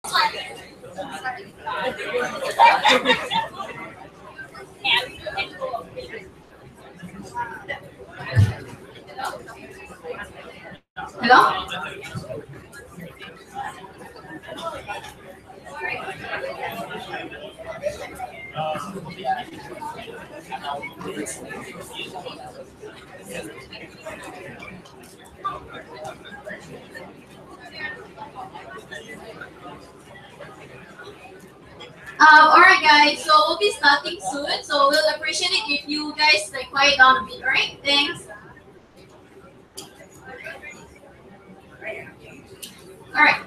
Hello? Alright guys, so we'll be starting soon, so we'll appreciate it if you guys like quiet down a bit, alright? Thanks. Alright.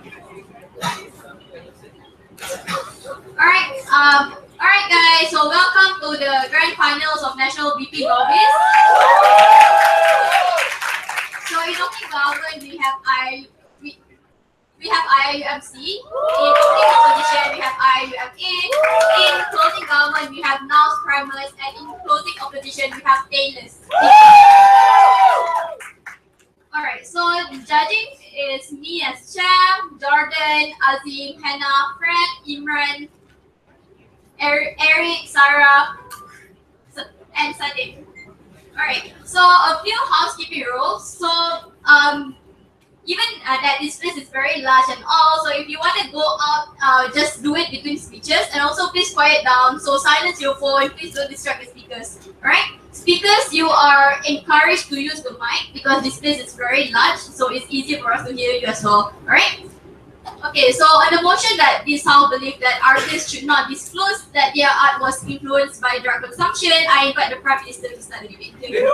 Alright guys, so welcome to the grand finals of National BP Novice. So in opening government we have IIUMC, in opening opposition we have IIUM in closing government we have Nous Primus, and in closing opposition we have Taylor's. Alright, so judging is me as Cham, Jordan, Azim, Hannah, Fred, Imran, Eric, Sarah, and Sadiq. Alright, so a few housekeeping rules. So even that this place is very large and all, so if you want to go out, just do it between speeches, and also please quiet down, so silence your phone, please don't distract the speakers. Alright, speakers, you are encouraged to use the mic because this place is very large, so it's easier for us to hear you as well. Alright. Okay, so on the motion that this House believe that artists should not disclose that their art was influenced by drug consumption, I invite the Prime Minister to start the debate. Thank you.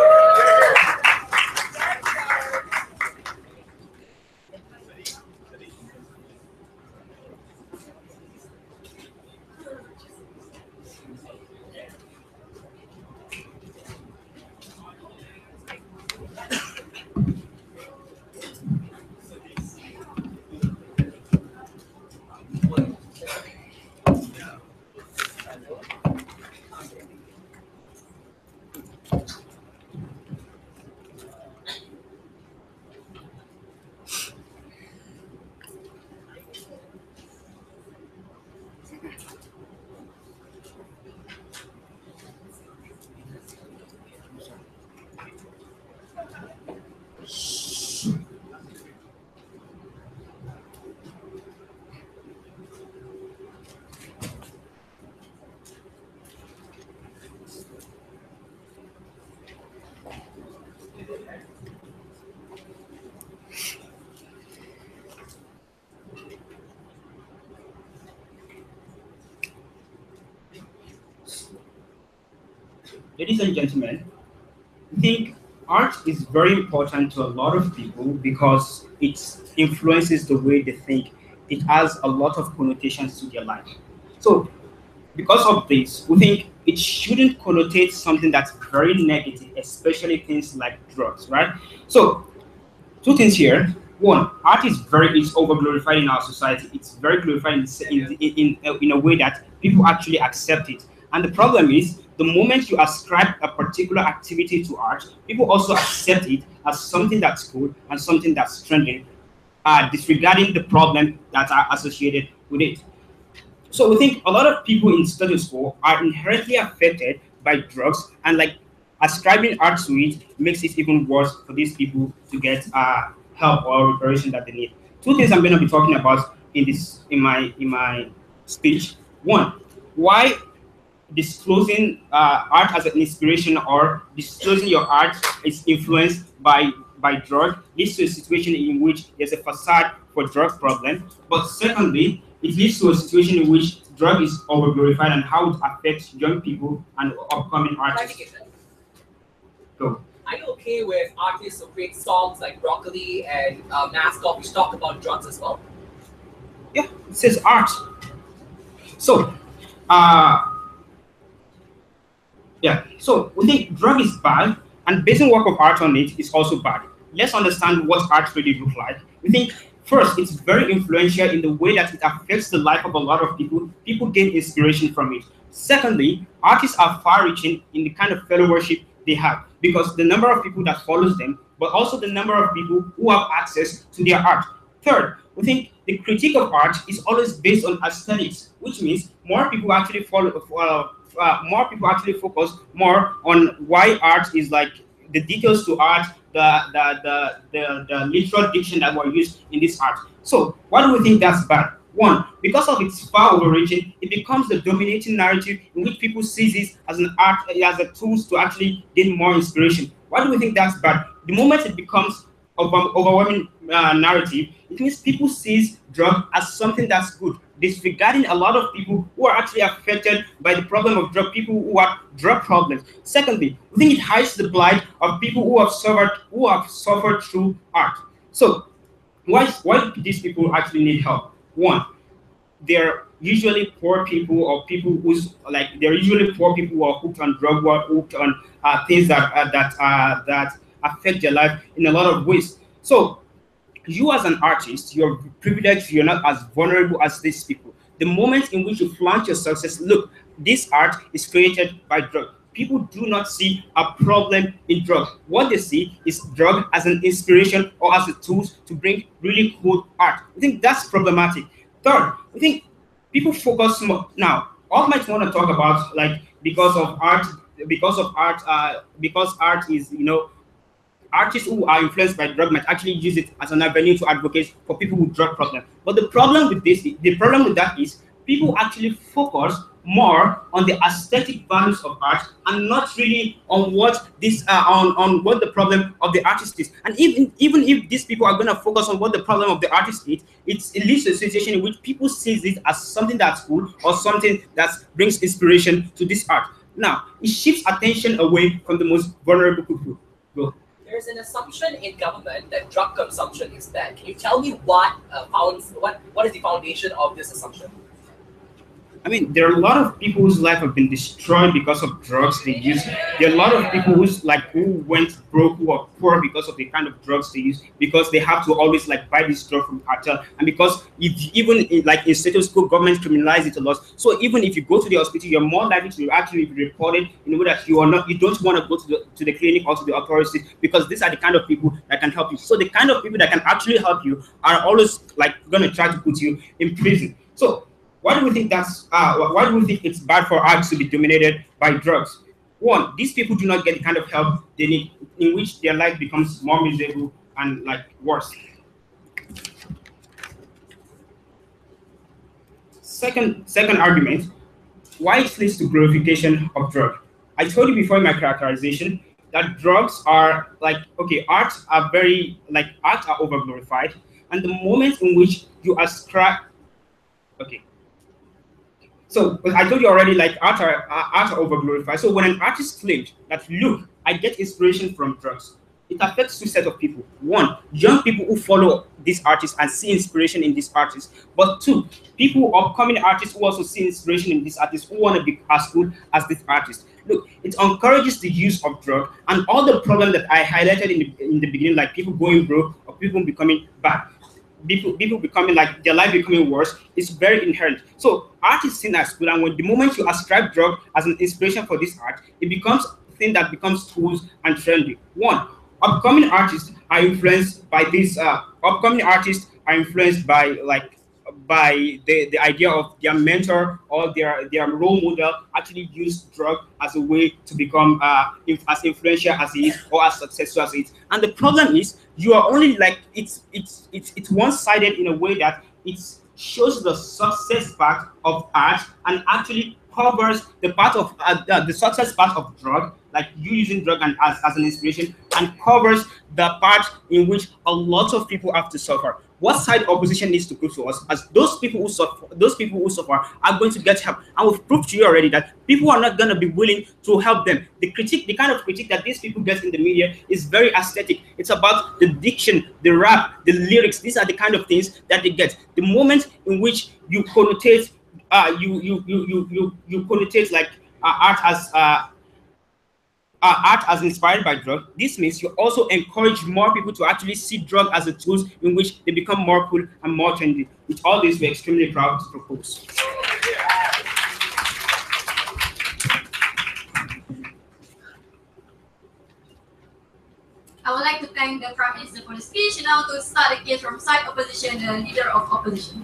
Ladies and gentlemen, I think art is very important to a lot of people because it influences the way they think. It has a lot of connotations to their life. So because of this, we think it shouldn't connotate something that's very negative, especially things like drugs, right? So two things here. One, art is over-glorified in our society. It's very glorified in a way that people actually accept it. And the problem is, the moment you ascribe a particular activity to art, people also accept it as something that's cool and something that's trending, disregarding the problem that are associated with it. So we think a lot of people in status quo are inherently affected by drugs, and like ascribing art to it makes it even worse for these people to get help or reparation that they need. Two things I'm going to be talking about in my speech. One, why disclosing art as an inspiration or disclosing your art is influenced by drug leads to a situation in which there's a facade for drug problem. But secondly, it leads to a situation in which drug is over-glorified and how it affects young people and upcoming artists. Go. Are you okay with artists who create songs like Broccoli and Mascot, which talk about drugs as well? Yeah, it says art. So, so we think drug is bad, and basing work of art on it is also bad. Let's understand what art really looks like. We think first, it's very influential in the way that it affects the life of a lot of people. People gain inspiration from it. Secondly, artists are far-reaching in the kind of followership they have, because the number of people that follows them, but also the number of people who have access to their art. Third, we think the critique of art is always based on aesthetics, which means more people actually more people actually focus more on why art is like the details to art, the literal diction that were used in this art. So why do we think that's bad? One, because of its far overreaching, it becomes the dominating narrative in which people see this as an art, as a tools to actually gain more inspiration. Why do we think that's bad? The moment it becomes overwhelming narrative, it means people sees drug as something that's good, disregarding a lot of people who are actually affected by the problem of drug, people who have drug problems. Secondly, we think it hides the plight of people who have suffered through art. So why do these people actually need help? One, they're usually poor people, or people who's like they're usually poor people who are hooked on drug, who are hooked on things that affect their life in a lot of ways. So you as an artist, you're privileged, you're not as vulnerable as these people. The moment in which you flaunt your success, look, this art is created by drug. People do not see a problem in drug. What they see is drug as an inspiration or as a tool to bring really cool art. I think that's problematic. Third, I think people focus more now. All might want to talk about like because art is, you know, artists who are influenced by drug might actually use it as an avenue to advocate for people with drug problems. But the problem with the problem with that is people actually focus more on the aesthetic values of art and not really on what on what the problem of the artist is. And even if these people are going to focus on what the problem of the artist is, it leads to a situation in which people see it as something that's cool or something that brings inspiration to this art. Now it shifts attention away from the most vulnerable people. Go. There's an assumption in government that drug consumption is bad. Can you tell me what is the foundation of this assumption? I mean, there are a lot of people whose life have been destroyed because of drugs they use. There are a lot of people who went broke, who are poor because of the kind of drugs they use, because they have to always like buy this drug from cartel, and because in status quo, government criminalize it a lot. So even if you go to the hospital, you're more likely to actually be reported in a way that you don't want to go to the clinic or to the authorities, because these are the kind of people that can help you. So the kind of people that can actually help you are always like going to try to put you in prison. So why do we think why do we think it's bad for arts to be dominated by drugs? One, these people do not get the kind of help they need, in which their life becomes more miserable and like worse. Second argument, why it leads to glorification of drug. I told you before in my characterization that drugs are like, okay, arts are over glorified, and the moment in which you ascribe, okay. So I told you already, like art are over glorified. So when an artist claims that, look, I get inspiration from drugs, it affects two sets of people. One, young people who follow these artists and see inspiration in these artists. But two, people, upcoming artists who also see inspiration in these artists, who want to be as good as this artist. Look, it encourages the use of drug and all the problems that I highlighted in the beginning, like people going broke or people becoming bad. People becoming like their life becoming worse is very inherent. So art is seen as good, and when the moment you ascribe drug as an inspiration for this art, it becomes a thing that becomes cool and trendy. One, upcoming artists are influenced by this. Upcoming artists are influenced by the idea of their mentor or their role model actually use drug as a way to become as influential as he is or as successful as he is. And the problem is you are only like it's one-sided in a way that it shows the success part of art and actually covers the part of the success part of drug, like you using drug and as an inspiration, and covers the part in which a lot of people have to suffer. What side opposition needs to prove to us, as those people who suffer are going to get help, and we've proved to you already that people are not going to be willing to help them. The kind of critique that these people get in the media is very aesthetic. It's about the diction, the rap, the lyrics. These are the kind of things that they get. The moment in which you connotate you connotate like art as inspired by drug, this means you also encourage more people to actually see drug as a tool in which they become more cool and more trendy. With all this, we're extremely proud to propose. I would like to thank the Prime Minister for the speech. Now to start the case from side opposition, the leader of opposition.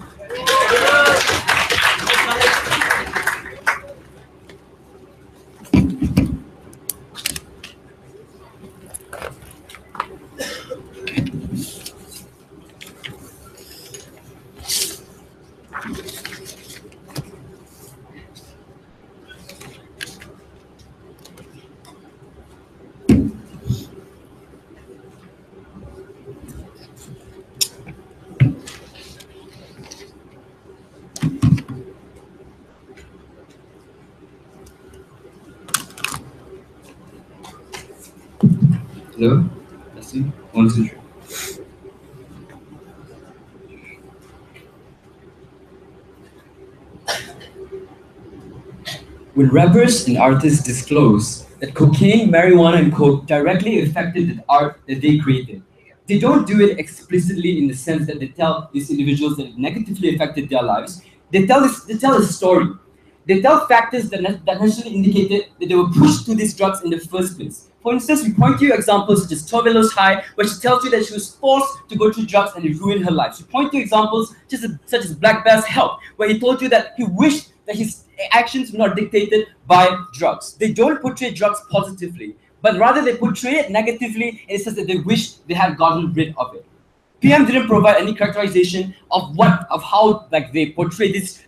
Hello? Testing. 1, 2, 3. When rappers and artists disclose that cocaine, marijuana, and coke directly affected the art that they created, they don't do it explicitly in the sense that they tell these individuals that it negatively affected their lives. They tell a story. They tell factors that necessarily indicated that they were pushed to these drugs in the first place. For instance, we point to examples such as Tovelos High, where she tells you that she was forced to go through drugs and it ruined her life. We point to examples such as Black Bass Help, where he told you that he wished that his actions were not dictated by drugs. They don't portray drugs positively, but rather they portray it negatively in the sense that they wish they had gotten rid of it. PM didn't provide any characterization of how they portray this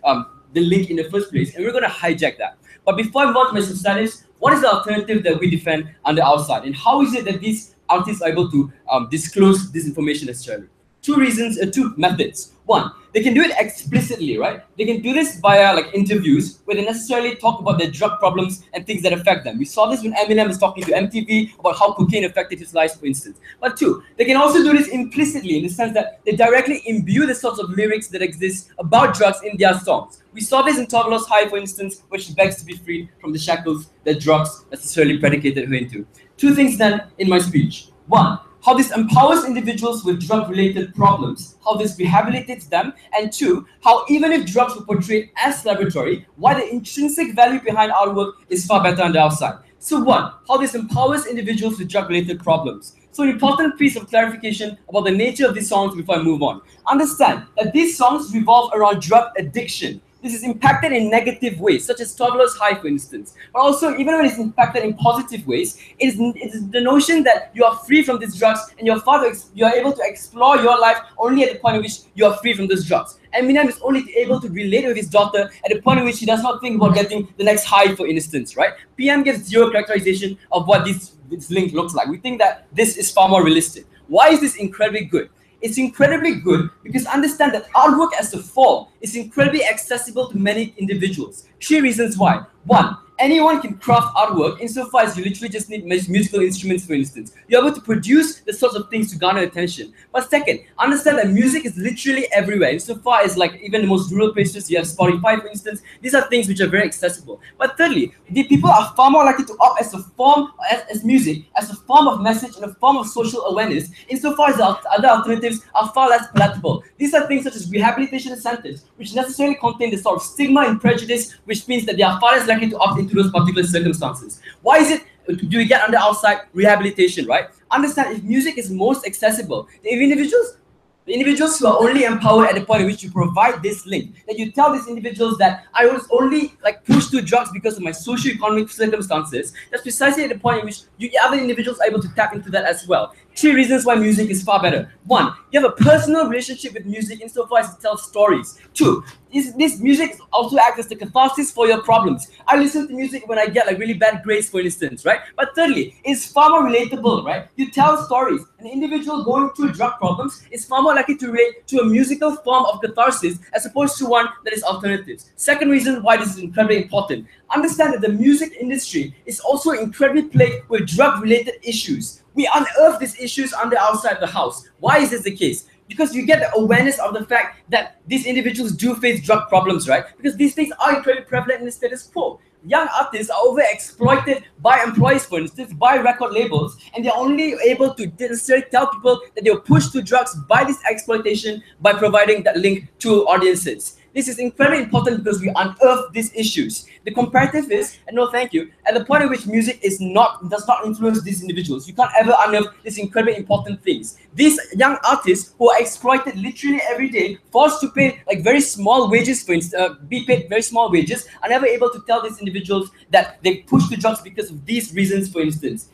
the link in the first place, and we're going to hijack that. But before I move on to my studies, what is the alternative that we defend on the outside, and how is it that these artists are able to disclose this information necessarily? Two methods. One, they can do it explicitly, right? They can do this via interviews where they necessarily talk about their drug problems and things that affect them. We saw this when Eminem was talking to MTV about how cocaine affected his life, for instance. But two, they can also do this implicitly in the sense that they directly imbue the sorts of lyrics that exist about drugs in their songs. We saw this in Tovelos High, for instance, where she begs to be freed from the shackles that drugs necessarily predicated her into. Two things then in my speech. One, how this empowers individuals with drug-related problems, how this rehabilitates them, and two, how even if drugs were portrayed as celebratory, why the intrinsic value behind our work is far better on the outside. So one, how this empowers individuals with drug-related problems. So an important piece of clarification about the nature of these songs before I move on. Understand that these songs revolve around drug addiction. This is impacted in negative ways, such as Tovelos High, for instance. But also, even when it's impacted in positive ways, it is the notion that you are free from these drugs and you are able to explore your life only at the point at which you are free from these drugs. Eminem is only able to relate with his daughter at the point at which he does not think about getting the next high, for instance, right? PM gives zero characterization of what this link looks like. We think that this is far more realistic. Why is this incredibly good? It's incredibly good because understand that artwork as a form is incredibly accessible to many individuals. Three reasons why. One, anyone can craft artwork insofar as you literally just need musical instruments, for instance. You're able to produce the sorts of things to garner attention. But second, understand that music is literally everywhere. Insofar as even the most rural places, you have Spotify, for instance. These are things which are very accessible. But thirdly, the people are far more likely to opt as a form, as music, as a form of message and a form of social awareness, insofar as the other alternatives are far less palatable. These are things such as rehabilitation incentives, which necessarily contain the sort of stigma and prejudice, which means that they are far less likely to opt into those particular circumstances. Why is it do we get on the outside rehabilitation, right? Understand, if music is most accessible, the individuals who are only empowered at the point at which you provide this link, that you tell these individuals that I was only pushed to drugs because of my socio-economic circumstances, that's precisely at the point in which other individuals are able to tap into that as well. Three reasons why music is far better. One, you have a personal relationship with music insofar as it tells stories. Two, this music also acts as the catharsis for your problems. I listen to music when I get really bad grades, for instance, right? But thirdly, it's far more relatable, right? You tell stories. An individual going through drug problems is far more likely to relate to a musical form of catharsis as opposed to one that is alternatives. Second reason why this is incredibly important. Understand that the music industry is also incredibly plagued with drug-related issues. We unearth these issues on the outside of the house. Why is this the case? Because you get the awareness of the fact that these individuals do face drug problems, right? Because these things are incredibly prevalent in the status quo. Young artists are overexploited by employees, for instance, by record labels, and they're only able to necessarily tell people that they were pushed to drugs by this exploitation by providing that link to audiences. This is incredibly important because we unearth these issues. The comparative is, and no thank you, at the point at which music does not influence these individuals. You can't ever unearth these incredibly important things. These young artists who are exploited literally every day, forced to pay like very small wages, for instance, be paid very small wages, are never able to tell these individuals that they push to drugs because of these reasons, for instance.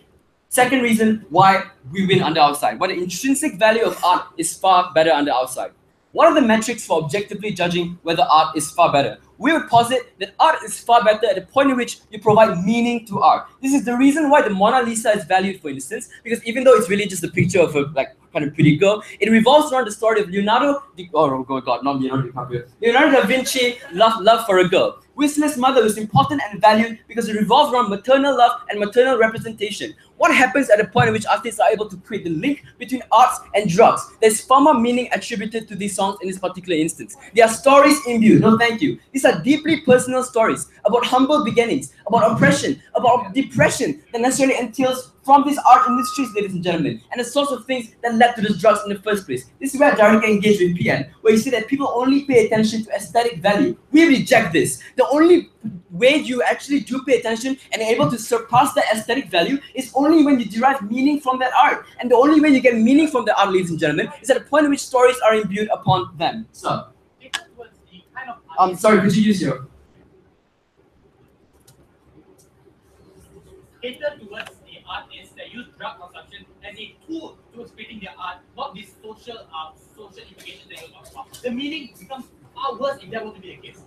Second reason why we win under our side. Why the intrinsic value of art is far better under our side. What are the metrics for objectively judging whether art is far better? We would posit that art is far better at the point in which you provide meaning to art. This is the reason why the Mona Lisa is valued, for instance, because even though it's really just a picture of a like kind of pretty girl, it revolves around the story of Leonardo da Vinci love for a girl. Whistler's mother was important and valued because it revolves around maternal love and maternal representation. What happens at the point at which artists are able to create the link between arts and drugs? There's far more meaning attributed to these songs in this particular instance. They are stories imbued. No, thank you. These are deeply personal stories about humble beginnings, about oppression, about depression that necessarily entails from these art industries, ladies and gentlemen, and the sorts of things that led to the drugs in the first place. This is where Darika engaged with PN, where you see that people only pay attention to aesthetic value. We reject this. The only way you actually do pay attention and are able to surpass that aesthetic value is only when you derive meaning from that art. And the only way you get meaning from the art, ladies and gentlemen, is at the point at which stories are imbued upon them. So, sorry, could you use your... Cater towards the artists that use drug consumption as a tool towards creating their art, not these social implications that you're talking about. The meaning becomes far worse if that were to be the case.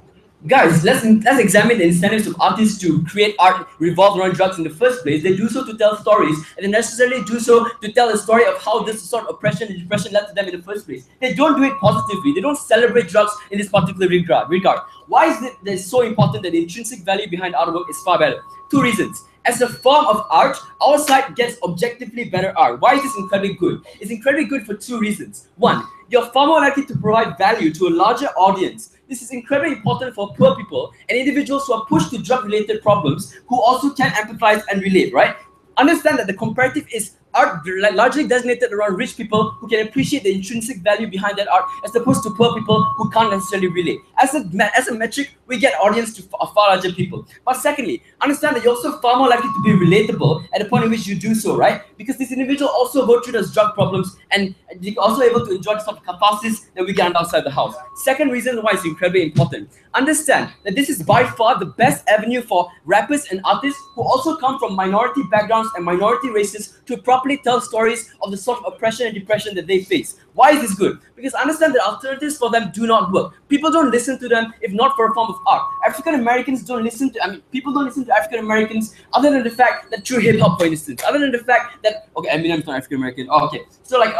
Guys, let's examine the incentives of artists to create art revolved around drugs in the first place. They do so to tell stories, and they necessarily do so to tell a story of how this sort of oppression and depression led to them in the first place. They don't do it positively. They don't celebrate drugs in this particular regard. Why is it that it's so important that the intrinsic value behind artwork is far better? Two reasons. As a form of art, our side gets objectively better art. Why is this incredibly good? It's incredibly good for two reasons. One, you're far more likely to provide value to a larger audience. This is incredibly important for poor people and individuals who are pushed to drug-related problems who also can empathize and relate, right? Understand that the comparative is art largely designated around rich people who can appreciate the intrinsic value behind that art as opposed to poor people who can't necessarily relate. As a metric, we get audience to far larger people. But secondly, understand that you're also far more likely to be relatable at the point in which you do so, right? Because this individual also go through those drug problems and you're also able to enjoy the sort of catharsis that we get outside the house. Second reason why it's incredibly important. Understand that this is by far the best avenue for rappers and artists who also come from minority backgrounds and minority races to properly tell stories of the sort of oppression and depression that they face. Why is this good? Because understand that alternatives for them do not work. People don't listen to them if not for a form of art. African Americans don't listen to, people don't listen to African Americans other than the fact that through hip hop, for instance, other than the fact that, okay, Eminem's not African American. Oh, okay. So like,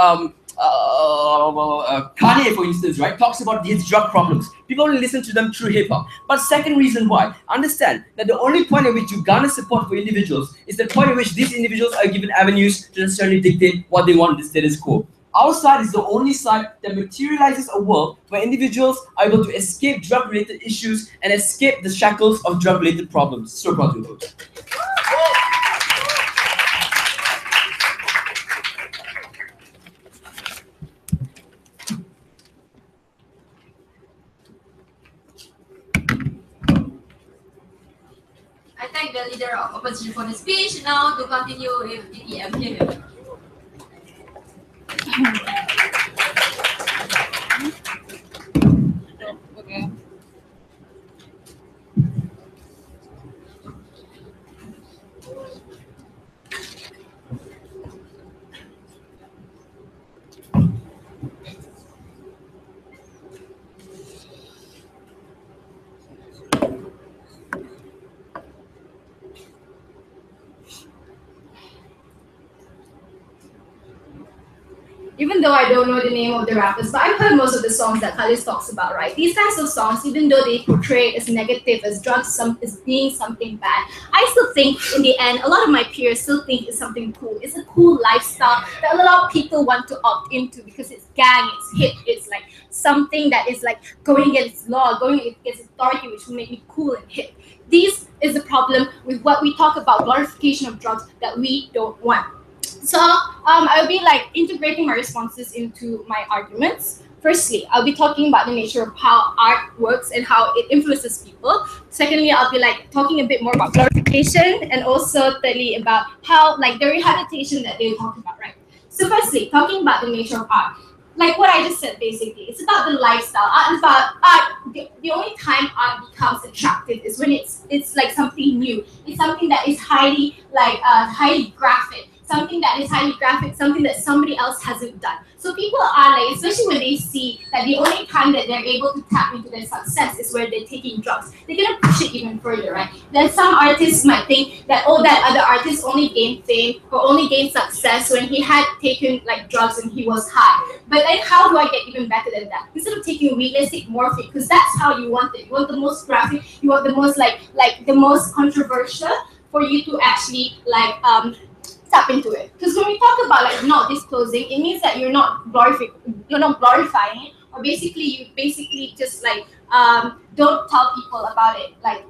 Kanye, for instance, right, talks about his drug problems. People only listen to them through hip hop. But second reason why, understand that the only point at which you garner support for individuals is the point at which these individuals are given avenues to necessarily dictate what they want in the status quo. Our side is the only side that materializes a world where individuals are able to escape drug-related issues and escape the shackles of drug-related problems. So proud of you. I thank the leader of opposition for the speech. Now to continue with DPM here. Okay. Even though I don't know the name of the rappers, but I've heard most of the songs that Khalis talks about, right? These kinds of songs, even though they portray it as negative, as drugs, as being something bad, I still think in the end, a lot of my peers still think it's something cool. It's a cool lifestyle that a lot of people want to opt into because it's gang, it's hip, it's like something that is like going against law, going against authority, which will make me cool and hip. This is the problem with what we talk about, glorification of drugs that we don't want. So I'll be like integrating my responses into my arguments. firstly, I'll be talking about the nature of how art works and how it influences people. Secondly, I'll be like talking a bit more about glorification, and also thirdly about how like the rehabilitation that they talk about, right? So firstly, talking about the nature of art. Like what I just said, basically, it's about the lifestyle. Art is about art. The only time art becomes attractive is when it's like something new. It's something that is highly highly graphic. Something that is highly graphic, something that somebody else hasn't done. So people are like, especially when they see that the only time that they're able to tap into their success is where they're taking drugs, they're gonna push it even further, right? Then some artists might think that, oh, that other artist only gained fame or only gained success when he had taken like drugs and he was high. But then how do I get even better than that? Instead of taking realistic morphine, because that's how you want it. You want the most graphic, you want the most like the most controversial for you to actually tap into it. Because when we talk about like not disclosing, it means that you're not glorifying it, or basically you just like don't tell people about it, like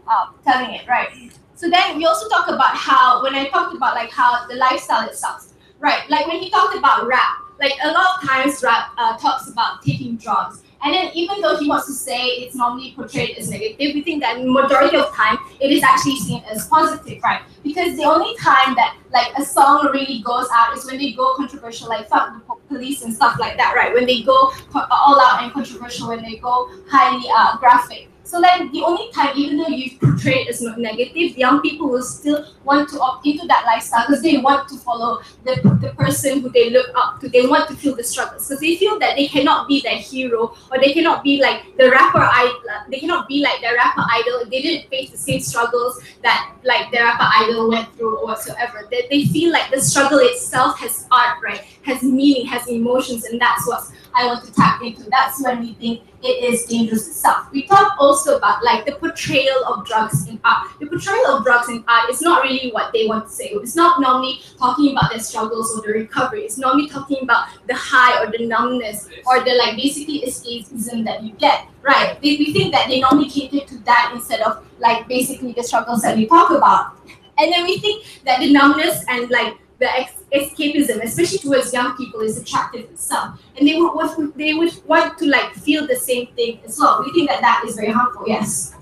telling it, right? So then we also talk about how, when I talked about like how the lifestyle itself, right? Like when he talked about rap, like a lot of times rap talks about taking drugs. And then even though he wants to say it's normally portrayed as negative, we think that majority of time it is actually seen as positive, right? Because the only time that like a song really goes out is when they go controversial, like fuck the police and stuff like that, right? When they go all out and controversial, when they go highly graphic. So then the only time, even though you portray it as not negative, young people will still want to opt into that lifestyle because they want to follow the person who they look up to. They want to feel the struggles because they feel that they cannot be their hero, or they cannot be like the rapper idol. They cannot be like their rapper idol if they didn't face the same struggles that like their rapper idol went through or whatsoever. They feel like the struggle itself has art, right? Has meaning, has emotions, and that's what I want to tap into. That's when we think it is dangerous itself. We talk also about like the portrayal of drugs in art. The portrayal of drugs in art is not really what they want to say. It's not normally talking about their struggles or the recovery. It's normally talking about the high or the numbness or the like basically escapism that you get, right? We think that they normally cater to that instead of like basically the struggles that we talk about. And then we think that the numbness and like the escapism, especially towards young people, is attractive itself, and they would want to like feel the same thing as well. We think that that is very harmful. Yes.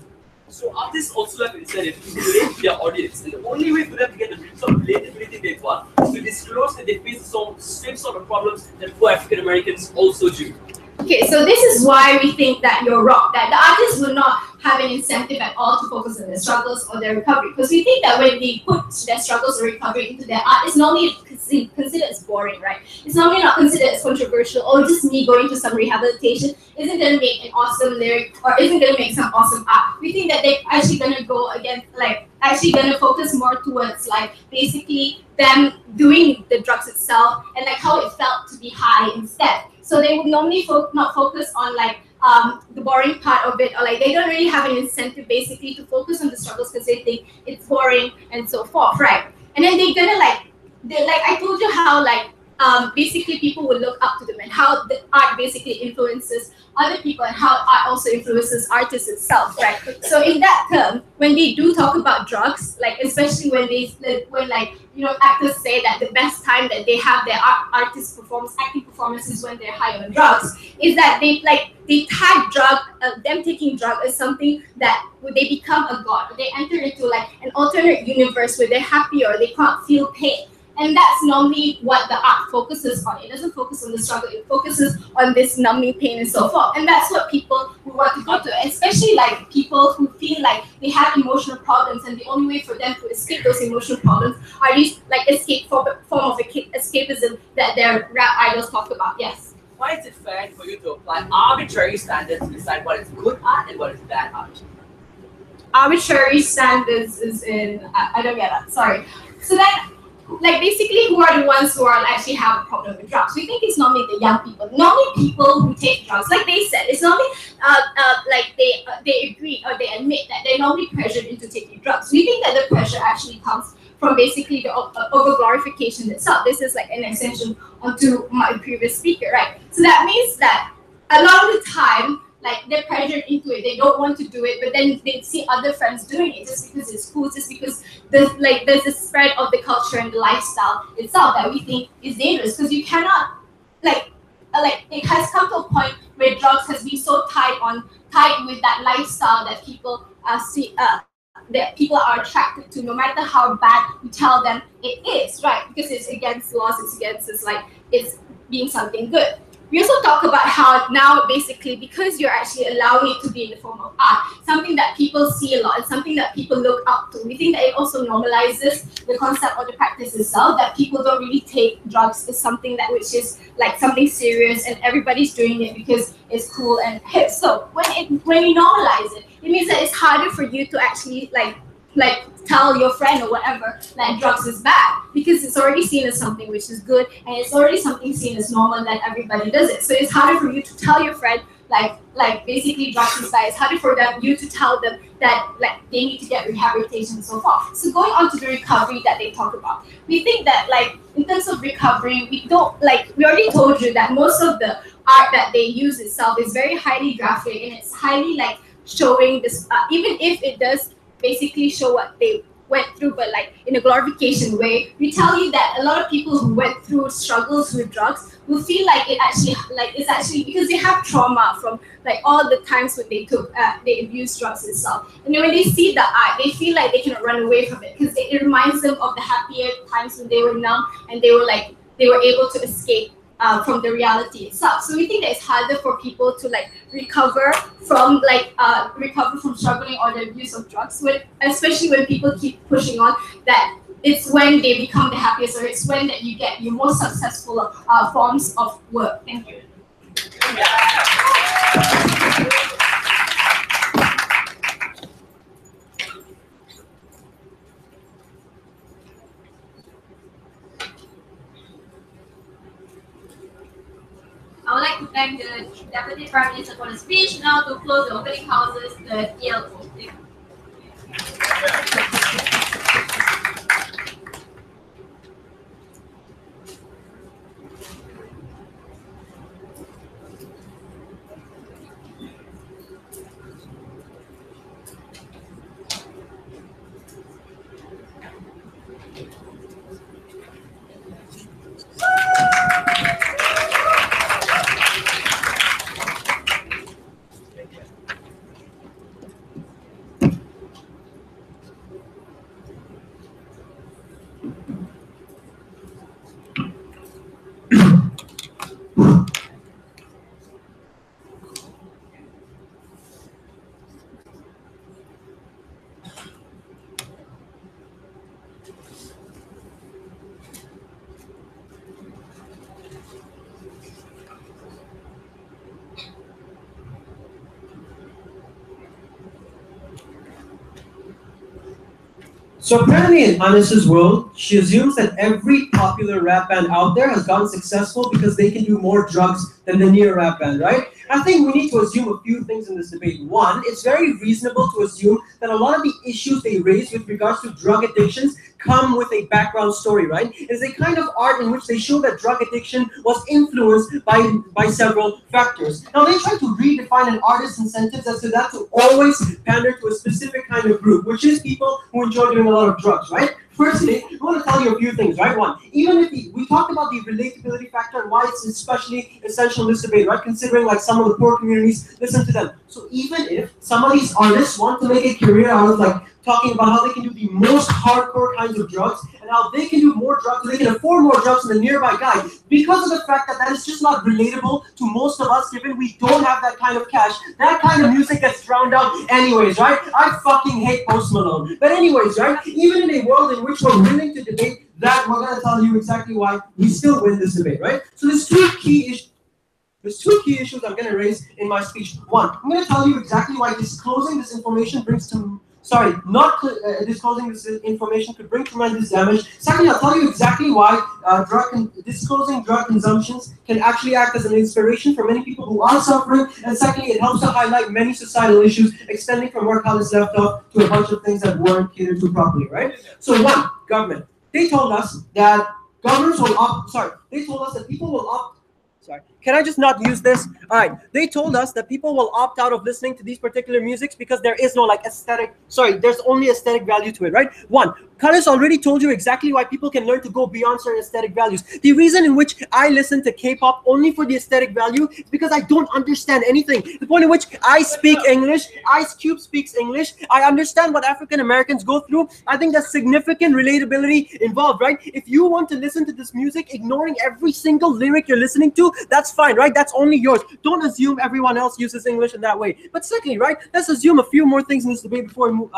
So artists also have incentive to relate to their audience, and the only way for them to get the sort of relatability they want is to disclose that they face the same sort of problems that poor African Americans also do. Okay, so this is why we think that you're wrong, that the artists will not have an incentive at all to focus on their struggles or their recovery, because we think that when they put their struggles or recovery into their art, it's normally considered as boring, right? It's normally not considered as controversial, or just me going to some rehabilitation isn't going to make an awesome lyric or isn't going to make some awesome art. We think that they're actually going to go against, like, actually going to focus more towards, like, basically them doing the drugs itself and, like, how it felt to be high instead. So they would normally not focus on, like, the boring part of it, or like they don't really have an incentive basically to focus on the struggles because they think it's boring and so forth, right? And then they're gonna like I told you how like basically people will look up to them and how the art basically influences other people and how art also influences artists itself, right? So in that term, when they do talk about drugs, like especially when like you know actors say that the best time that they have their acting performances when they're high on drugs, is that they tag them taking drug as something that they become a god, or they enter into like an alternate universe where they're happy or they can't feel pain. And that's normally what the art focuses on. It doesn't focus on the struggle, it focuses on this numbing pain and so forth. And that's what people who want to go to, especially like people who feel like they have emotional problems and the only way for them to escape those emotional problems are these like form of escapism that their rap idols talk about. Yes. Why is it fair for you to apply arbitrary standards to decide what is good art and what is bad art? Arbitrary standards is in, I don't get that, sorry. So then, like basically who are the ones who are actually have a problem with drugs? We think it's normally the young people. Normally people who take drugs, like they said, it's normally like they agree or they admit that they're normally pressured into taking drugs. We think that the pressure actually comes from basically the over-glorification itself. This is like an extension onto my previous speaker, right? So that means that a lot of the time, like they're pressured into it, they don't want to do it, but then they see other friends doing it just because it's cool, just because there's a spread of the culture and the lifestyle itself that we think is dangerous, because you cannot like like it has come to a point where drugs has been so tied with that lifestyle that people see that people are attracted to, no matter how bad you tell them it is, right? Because it's against laws, it's against it's being something good. We also talk about how now basically because you're actually allowing it to be in the form of art, something that people see a lot and something that people look up to. We think that it also normalizes the concept or the practice itself, that people don't really take drugs as something that which is like something serious and everybody's doing it because it's cool and hip. So when you normalize it, it means that it's harder for you to actually like tell your friend or whatever that drugs is bad, because it's already seen as something which is good and it's already something seen as normal that everybody does it. So it's harder for you to tell your friend like basically drugs is bad. It's harder for you to tell them that like they need to get rehabilitation and so forth. So going on to the recovery that they talk about, we think that like in terms of recovery, we already told you that most of the art that they use itself is very highly graphic and it's highly like showing this even if it does basically show what they went through, but like in a glorification way. We tell you that a lot of people who went through struggles with drugs will feel like it's actually because they have trauma from like all the times when they abused drugs itself. And then when they see the art, they feel like they cannot run away from it because it reminds them of the happier times when they were numb and they were able to escape from the reality itself. So we think that it's harder for people to like recover from struggling or the abuse of drugs, especially when people keep pushing on that it's when they become the happiest or it's when that you get your most successful forms of work. Thank you. I would like to thank the Deputy Prime Minister for the speech. Now to close the opening houses, the ELO. So apparently in Anis's world, she assumes that every popular rap band out there has gotten successful because they can do more drugs than the near rap band, right? I think we need to assume a few things in this debate. One, it's very reasonable to assume that a lot of the issues they raise with regards to drug addictions come with a background story, right? It's a kind of art in which they show that drug addiction was influenced by several factors. Now they try to redefine an artist's incentives as to that to always pander to a specific kind of group, which is people who enjoy doing a lot of drugs, right? Firstly, I want to tell you a few things, right? One, even if we talked about the relatability factor and why it's especially essential in this debate, right? Considering like some of the poor communities, listen to them. So even if some of these artists want to make a career out of like talking about how they can do the most hardcore kinds of drugs and how they can do more drugs, they can afford more drugs than the nearby guy, because of the fact that that is just not relatable to most of us, given we don't have that kind of cash, that kind of music gets drowned out anyways, right? I fucking hate Post Malone. But anyways, right? Even in a world in which we're willing to debate that, we're going to tell you exactly why we still win this debate, right? So there's two key issues I'm going to raise in my speech. One, I'm going to tell you exactly why disclosing this information disclosing this information could bring tremendous damage. Secondly, I'll tell you exactly why disclosing drug consumptions can actually act as an inspiration for many people who are suffering. And secondly, it helps to highlight many societal issues extending from where Khalid left off to a bunch of things that weren't catered to properly, right? So one, government. They told us that governments will opt, sorry, they told us that people will opt, sorry, Can I just not use this? All right. They told us that people will opt out of listening to these particular musics because there is no like aesthetic. Sorry, there's only aesthetic value to it, right? One, Carlos already told you exactly why people can learn to go beyond certain aesthetic values. The reason in which I listen to K-pop only for the aesthetic value is because I don't understand anything. The point in which I speak English, Ice Cube speaks English, I understand what African Americans go through. I think there's significant relatability involved, right? If you want to listen to this music, ignoring every single lyric you're listening to, that's fine, right? That's only yours. Don't assume everyone else uses English in that way. But secondly, right, let's assume a few more things in this debate before we move.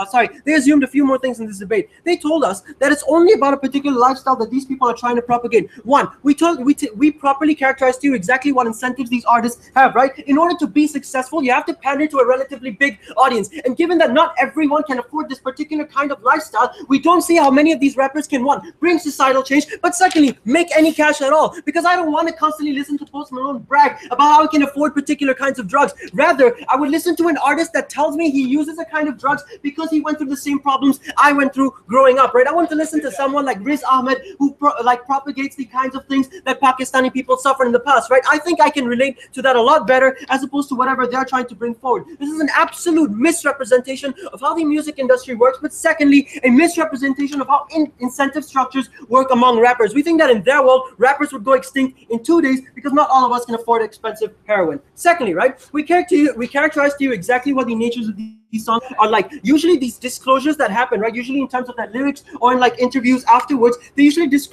They assumed a few more things in this debate. They told us that it's only about a particular lifestyle that these people are trying to propagate. One, we properly characterized to you exactly what incentives these artists have, right? In order to be successful, you have to pander to a relatively big audience. And given that not everyone can afford this particular kind of lifestyle, we don't see how many of these rappers can, one, bring societal change, but secondly, make any cash at all. Because I don't want to constantly listen to Post Malone brag about how he can afford particular kinds of drugs. Rather, I would listen to an artist that tells me he uses a kind of drugs because he went through the same problems I went through growing up, right? I want to listen to someone like Riz Ahmed who propagates the kinds of things that Pakistani people suffered in the past, right? I think I can relate to that a lot better as opposed to whatever they're trying to bring forward. This is an absolute misrepresentation of how the music industry works, but secondly, a misrepresentation of how incentive structures work among rappers. We think that in their world, rappers would go extinct in 2 days because not all of us can afford expensive heroin. Secondly, right, we characterize to you exactly what the natures of these songs are like. Usually these disclosures that happen, right, usually in terms of that lyrics or in like interviews afterwards, they usually these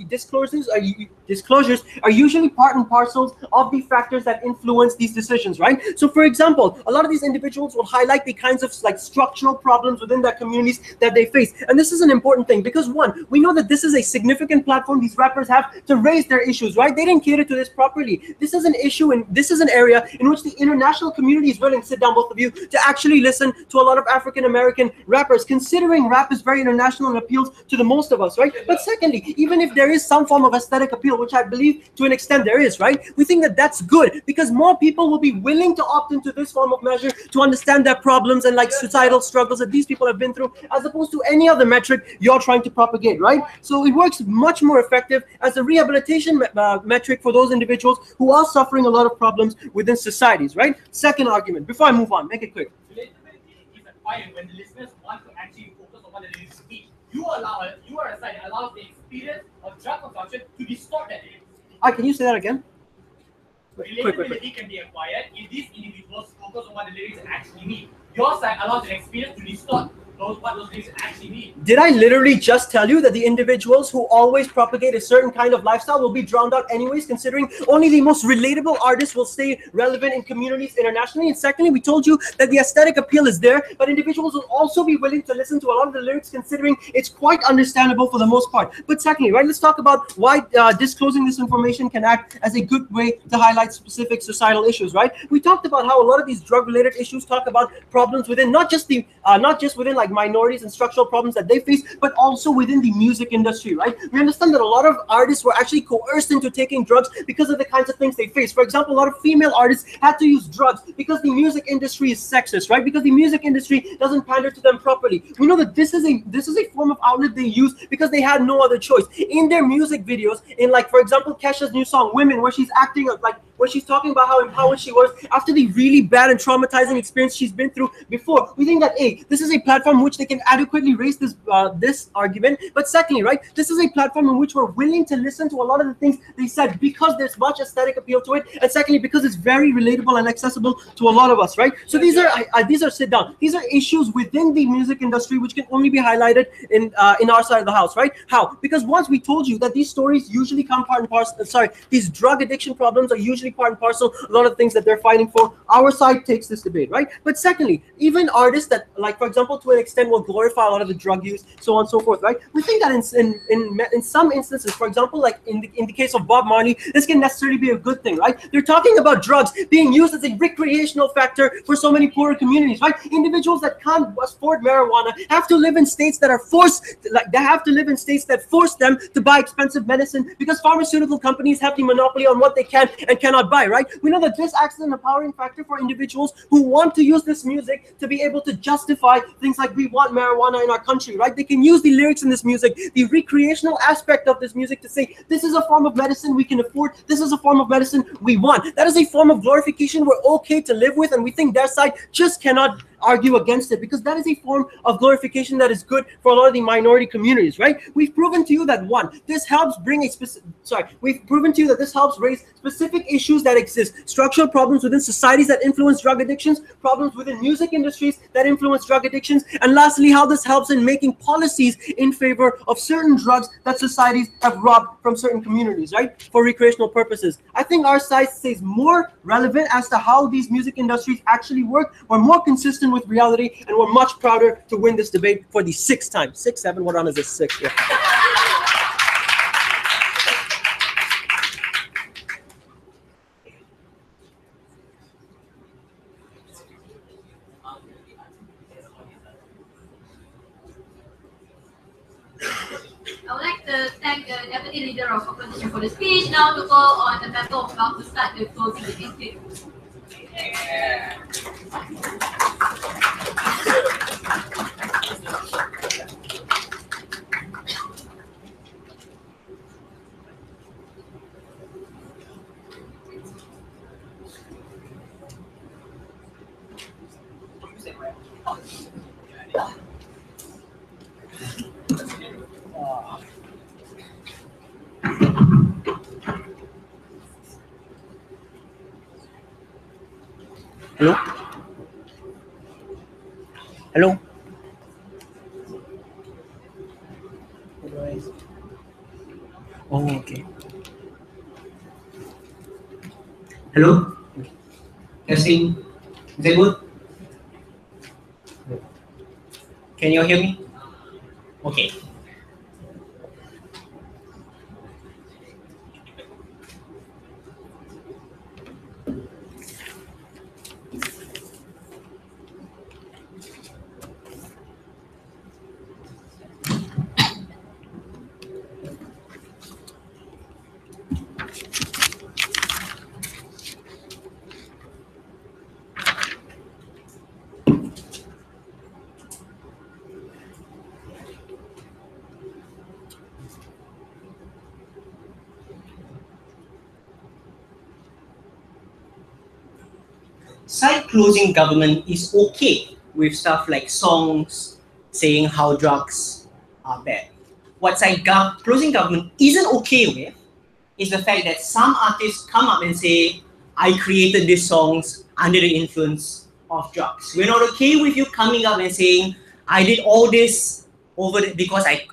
disclosures are usually part and parcels of the factors that influence these decisions, right? So for example, a lot of these individuals will highlight the kinds of like structural problems within their communities that they face. And this is an important thing because one, we know that this is a significant platform these rappers have to raise their issues, right? They didn't cater to this properly. This is an issue and this is an area in which the international community is willing, sit down both of you, to actually listen to a lot of African American rappers, considering rap is very international and appeals to the most of us, right? But secondly, even if there is some form of aesthetic appeal, which I believe to an extent there is, right? We think that that's good because more people will be willing to opt into this form of measure to understand their problems and like societal struggles that these people have been through, as opposed to any other metric you're trying to propagate, right? So it works much more effective as a rehabilitation metric for those individuals who are suffering a lot of problems within societies, right? Second argument, before I move on, make it quick. Relatability is acquired when the listeners want to actually focus on what the lyrics speak. You are a side that allows the experience of drug consumption to distort that lyrics. Can you say that again? Relatability can be acquired if these individuals focus on what the lyrics actually mean. Your side allows an experience to distort what those lyrics actually mean. Did I literally just tell you that the individuals who always propagate a certain kind of lifestyle will be drowned out anyways, considering only the most relatable artists will stay relevant in communities internationally? And secondly, we told you that the aesthetic appeal is there, but individuals will also be willing to listen to a lot of the lyrics, considering it's quite understandable for the most part. But secondly, right, let's talk about why disclosing this information can act as a good way to highlight specific societal issues, right? We talked about how a lot of these drug-related issues talk about problems within not just within like minorities and structural problems that they face, but also within the music industry, right? We understand that a lot of artists were actually coerced into taking drugs because of the kinds of things they face. For example, a lot of female artists had to use drugs because the music industry is sexist, right? Because the music industry doesn't pander to them properly. We know that this is a form of outlet they use because they had no other choice. In their music videos, in like, for example, Kesha's new song, Women, where she's acting like, where she's talking about how empowered she was after the really bad and traumatizing experience she's been through before. We think that, A, this is a platform in which they can adequately raise this argument. But secondly, right, this is a platform in which we're willing to listen to a lot of the things they said because there's much aesthetic appeal to it. And secondly, because it's very relatable and accessible to a lot of us, right? So these are sit down. These are issues within the music industry which can only be highlighted in our side of the house, right? How? Because once we told you that these stories usually come part and parcel, these drug addiction problems are usually part and parcel a lot of things that they're fighting for. Our side takes this debate, right? But secondly, even artists that, like, for example, to an extent will glorify a lot of the drug use, so on and so forth, right? We think that in some instances, for example, like in the case of Bob Marley, this can necessarily be a good thing, right? They're talking about drugs being used as a recreational factor for so many poorer communities, right? Individuals that can't afford marijuana have to live in states that are force them to buy expensive medicine because pharmaceutical companies have the monopoly on what they can and cannot cannot buy, right? We know that this acts as an empowering factor for individuals who want to use this music to be able to justify things like we want marijuana in our country, right? They can use the lyrics in this music, the recreational aspect of this music to say, this is a form of medicine we can afford, this is a form of medicine we want. That is a form of glorification we're okay to live with, and we think their side just cannot argue against it, because that is a form of glorification that is good for a lot of the minority communities, right? We've proven to you that this helps bring we've proven to you that this helps raise specific issues that exist, structural problems within societies that influence drug addictions, problems within music industries that influence drug addictions, and lastly, how this helps in making policies in favor of certain drugs that societies have robbed from certain communities, right, for recreational purposes. I think our side stays more relevant as to how these music industries actually work. We're more consistent with reality, and we're much prouder to win this debate for the 6th time. 6, 7, what round is this? 6. Yeah. I would like to thank the Deputy Leader of Opposition for the speech. Now to call on the Member of Mount to start the closing debate. Hello? Hello? Oh, okay. Hello? Testing. Is that good? Can you hear me? Okay. Side closing government is okay with stuff like songs saying how drugs are bad. What closing government isn't okay with is the fact that some artists come up and say, I created these songs under the influence of drugs. We're not okay with you coming up and saying, I did all this because I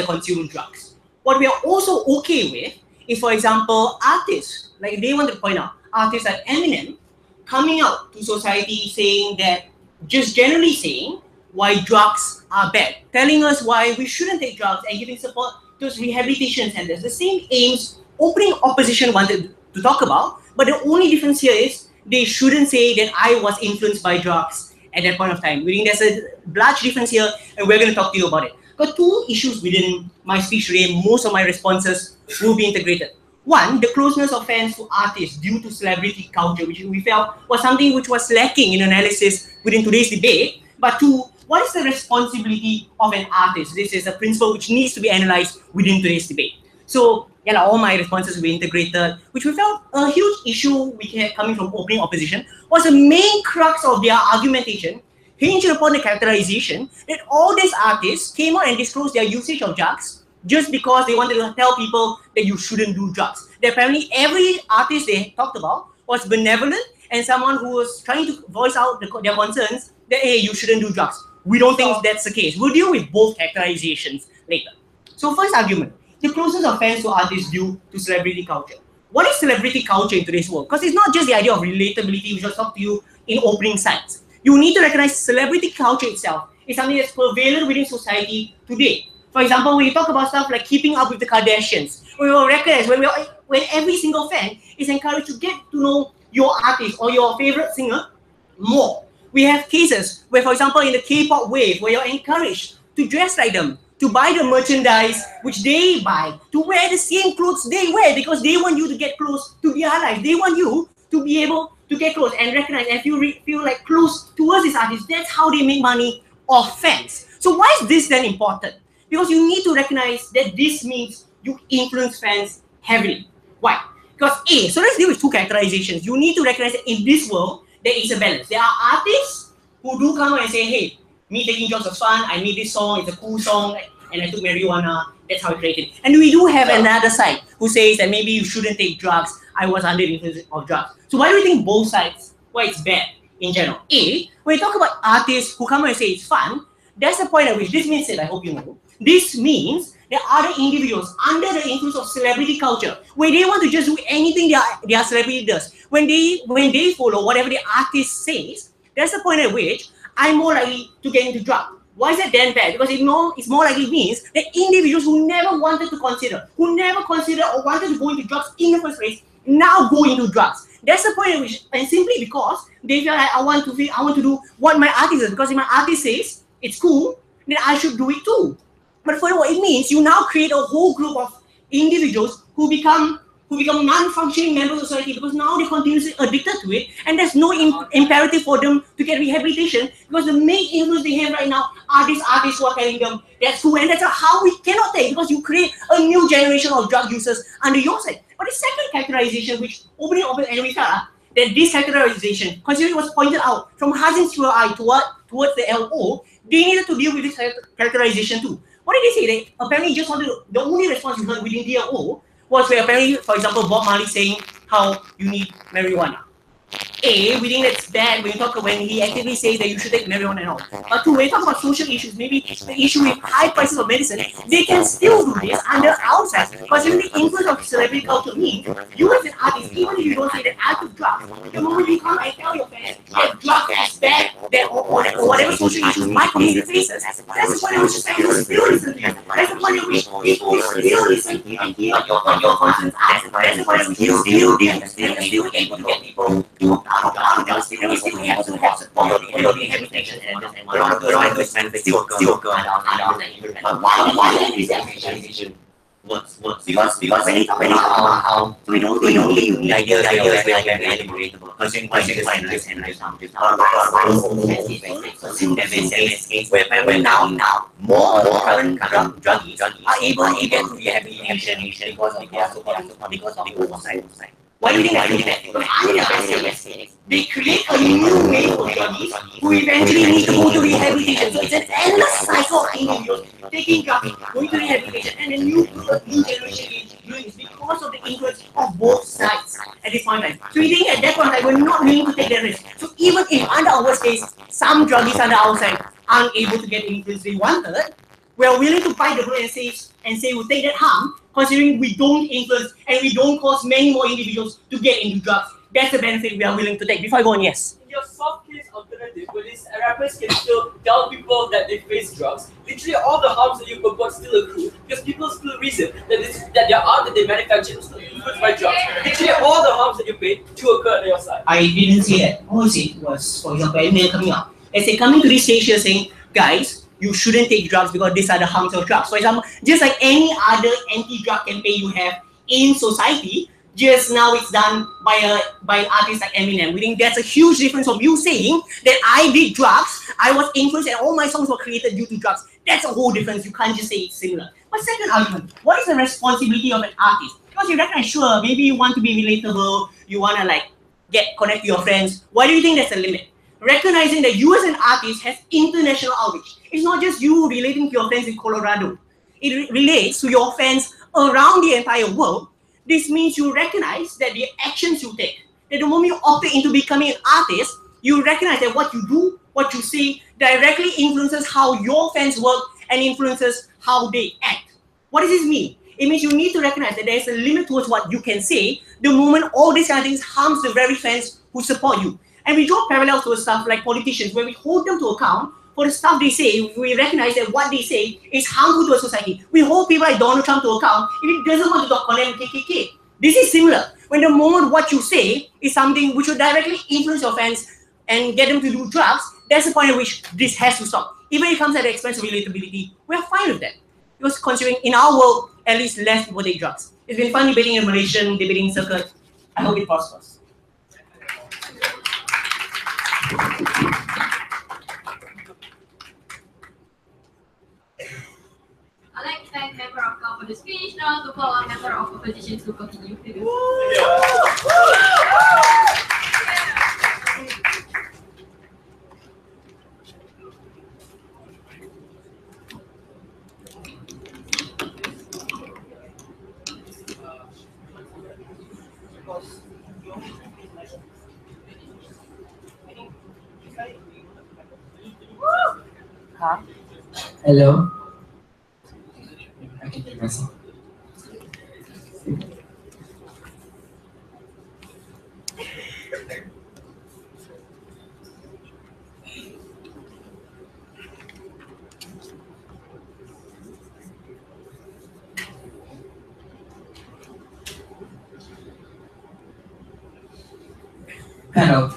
consumed drugs. What we are also okay with is, for example, artists, like they want to point out, artists like Eminem, coming out to society saying that, just generally saying why drugs are bad, telling us why we shouldn't take drugs and giving support to rehabilitation centers. The same aims opening opposition wanted to talk about, but the only difference here is they shouldn't say that I was influenced by drugs at that point of time. We think there's a large difference here, and we're going to talk to you about it. Got two issues within my speech today. Most of my responses will be integrated. One, the closeness of fans to artists due to celebrity culture, which we felt was something which was lacking in analysis within today's debate. But two, what is the responsibility of an artist? This is a principle which needs to be analyzed within today's debate. So, yeah, all my responses were integrated, which we felt a huge issue we had coming from opening opposition was the main crux of their argumentation, hinged upon the characterization that all these artists came out and disclosed their usage of drugs just because they wanted to tell people that you shouldn't do drugs. That apparently every artist they talked about was benevolent and someone who was trying to voice out their concerns that, hey, you shouldn't do drugs. We don't think that's the case. We'll deal with both characterizations later. So first argument, the closeness of fans to artists due to celebrity culture. What is celebrity culture in today's world? Because it's not just the idea of relatability, which I'll talk to you in opening sides. You need to recognize celebrity culture itself is something that's prevalent within society today. For example, when you talk about stuff like keeping up with the Kardashians, we will recognize when every single fan is encouraged to get to know your artist or your favorite singer more. We have cases where, for example, in the K-pop wave, where you're encouraged to dress like them, to buy the merchandise which they buy, to wear the same clothes they wear, because they want you to get close to their life. They want you to be able to get close and recognize and feel like close towards this artist. That's how they make money off fans. So why is this then important? Because you need to recognize that this means you influence fans heavily. Why? Because so let's deal with two characterizations. You need to recognize that in this world, there is a balance. There are artists who do come out and say, hey, me taking drugs was fun, I made this song, it's a cool song, and I took marijuana, that's how I created. And we do have another side who says that maybe you shouldn't take drugs, I was under the influence of drugs. So why do you think both sides, why it's bad in general? When you talk about artists who come out and say it's fun, that's the point at which this means that, I hope you know, this means there are other individuals under the influence of celebrity culture, where they want to just do anything their celebrity does. When they follow whatever the artist says, that's the point at which I'm more likely to get into drugs. Why is that then bad? Because it's more likely means that individuals who never wanted to consider, who never considered or wanted to go into drugs in the first place, now go into drugs. That's the point at which, and simply because they feel like I want to do what my artist does, because if my artist says it's cool, then I should do it too. But furthermore, it means you now create a whole group of individuals who become non-functioning members of society, because now they're continuously addicted to it, and there's no imperative for them to get rehabilitation, because the main influence they have right now are these artists who are telling them that's cool, and that's how we cannot take, because you create a new generation of drug users under your side. But the second characterization, which opening and we start, that this characterization, considering it was pointed out from Hazin's QI towards the LO, they needed to deal with this characterization too. What did they say? They apparently just wanted the only response you heard within the LO was where apparently, for example, Bob Marley saying how you need marijuana. We think that's bad when he actively says that you should take marijuana and all. But two, when you talk about social issues, maybe the issue with high prices of medicine, they can still do this under outside. Because even the influence of celebrity culture means you as an artist, even if you don't say that I took drugs, the moment you come and tell your fans that drugs is bad, that or whatever social issues might be faces, that's the point at which fans will still listen to you. That's the point at which people still listen to you and hear your conscience ask. That's the point at which you still able to get people to Because when we don't the idea is very liberatable. Where now more current druggies are able to get rehabilitation because of the oversight. Why do you think that? Because they create a new wave of druggies who eventually need to go to rehabilitation. So it's an endless cycle of individuals taking drugs, going to rehabilitation, and a new generation is doing this because of the influence of both sides at this point in time. So we think at that point in time, we're not willing to take that risk. So even if under our case, some druggies under our side aren't able to get the influence they wanted, we're willing to bite the bullet and say we'll take that harm, considering we don't influence and we don't cause many more individuals to get into drugs. That's the benefit we are willing to take. Before I go on, yes. In your soft case alternative, where these rappers can still tell people that they face drugs, literally all the harms that you purport still accrue, because people still reason that their art that they manufacture is still influenced by drugs. Literally all the harms that you pay to occur on your side. I didn't say that. All I said was, for example, an email coming out. Let's say coming to this stage here saying, guys, you shouldn't take drugs because these are the harms of drugs. For example, just like any other anti-drug campaign you have in society, just now it's done by artists like Eminem. We think that's a huge difference from you saying that I did drugs, I was influenced, and all my songs were created due to drugs. That's a whole difference. You can't just say it's similar. But second argument, what is the responsibility of an artist? Because you recognize, sure, maybe you want to be relatable, you want to connect to your friends. Why do you think that's a limit? Recognizing that you as an artist has international outreach. It's not just you relating to your friends in Colorado. It relates to your fans around the entire world. This means you recognize that the actions you take, that the moment you opt into becoming an artist, you recognize that what you do, what you say, directly influences how your fans work and influences how they act. What does this mean? It means you need to recognize that there's a limit towards what you can say the moment all these kind of things harms the very fans who support you. And we draw parallels to stuff like politicians, where we hold them to account for the stuff they say. We recognize that what they say is harmful to a society. We hold people like Donald Trump to account if he doesn't want to condemn KKK. This is similar. When the moment what you say is something which will directly influence your fans and get them to do drugs, that's the point at which this has to stop. Even if it comes at the expense of relatability, we're fine with that. Because considering in our world, at least less people take drugs. It's been fun debating in Malaysian debating circuit. I hope it prospers. I'd like to thank member of COP for the speech. Now to call on member of opposition to continue. Hello. I can hear myself. Panel.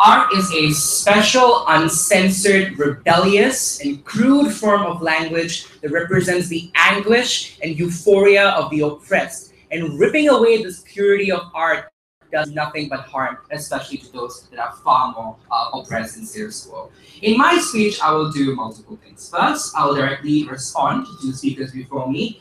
Art is a special, uncensored, rebellious, and crude form of language that represents the anguish and euphoria of the oppressed. And ripping away this purity of art does nothing but harm, especially to those that are far more oppressed in status quo. In my speech, I will do multiple things. First, I will directly respond to the speakers before me.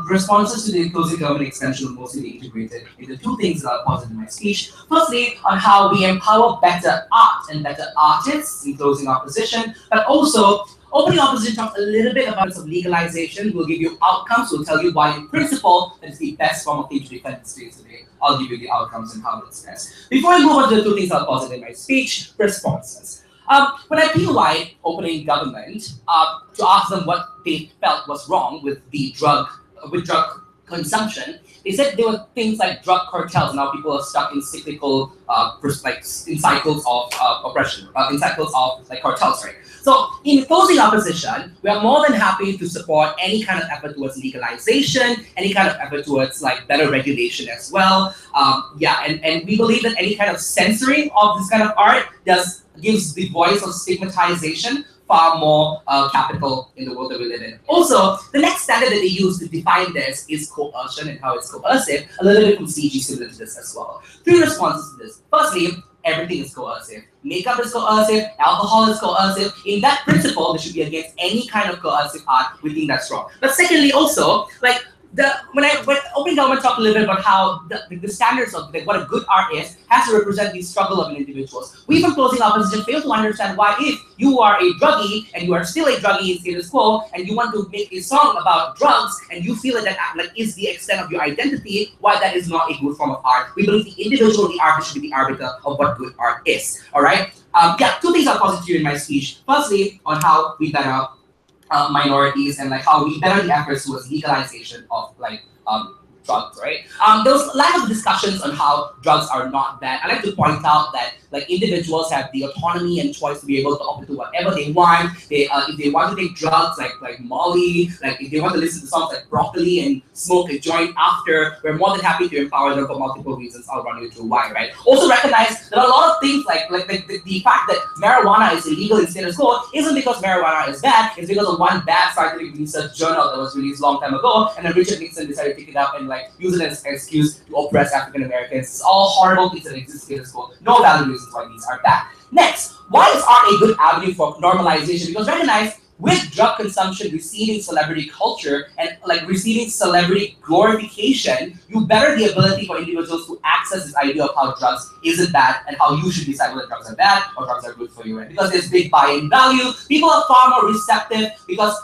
Responses to the closing government extension will mostly be integrated into two things that I'll posit in my speech. Firstly, on how we empower better art and better artists in closing opposition, but also opening opposition talks a little bit about of legalization. We'll give you outcomes. We'll tell you why, in principle, that is the best form of thing to defend the states today. I'll give you the outcomes and how it's best. Before I move on to the two things I'll posit in my speech, responses. When I POI'd opening government to ask them what they felt was wrong with the drug consumption, they said there were things like drug cartels. Now people are stuck in cyclical, in cycles of oppression, in cycles of cartels, right? So in closing opposition, we are more than happy to support any kind of effort towards legalization, any kind of effort towards better regulation as well. And we believe that any kind of censoring of this kind of art gives the voice of stigmatization far more capital in the world that we live in. Also, the next standard that they use to define this is coercion and how it's coercive, a little bit from CG similar to this as well. Three responses to this. Firstly, everything is coercive. Makeup is coercive, alcohol is coercive. In that principle, they should be against any kind of coercive art. We think that's wrong. But secondly, also, when opening government talked a little bit about how the standards of what a good art is has to represent the struggle of an individuals. We from closing opposition fail to understand why if you are a druggie and you are still a druggie in status quo and you want to make a song about drugs and you feel that is the extent of your identity, why that is not a good form of art. We believe the individual, the artist should be the arbiter of what good art is. All right. Two things I'll posit to you in my speech. Firstly, on how we better minorities and how we better the efforts towards legalization of drugs, right? There was a lot of discussions on how drugs are not bad. I like to point out that individuals have the autonomy and choice to be able to opt into whatever they want. If they want to take drugs like Molly, if they want to listen to songs like Broccoli and smoke a joint after, we're more than happy to empower them for multiple reasons. I'll run you through why, right? Also recognize that a lot of things the fact that marijuana is illegal in status quo isn't because marijuana is bad, it's because of one bad scientific research journal that was released a long time ago, and then Richard Nixon decided to pick it up and use it as an excuse to oppress African Americans. It's all horrible things that exist in status quo. No valid reasons why these are bad. Next, why is art a good avenue for normalization? Because recognize with drug consumption receiving celebrity culture and receiving celebrity glorification, you better the ability for individuals to access this idea of how drugs isn't bad and how you should decide whether drugs are bad or drugs are good for you. Right? Because there's big buy-in value, people are far more receptive because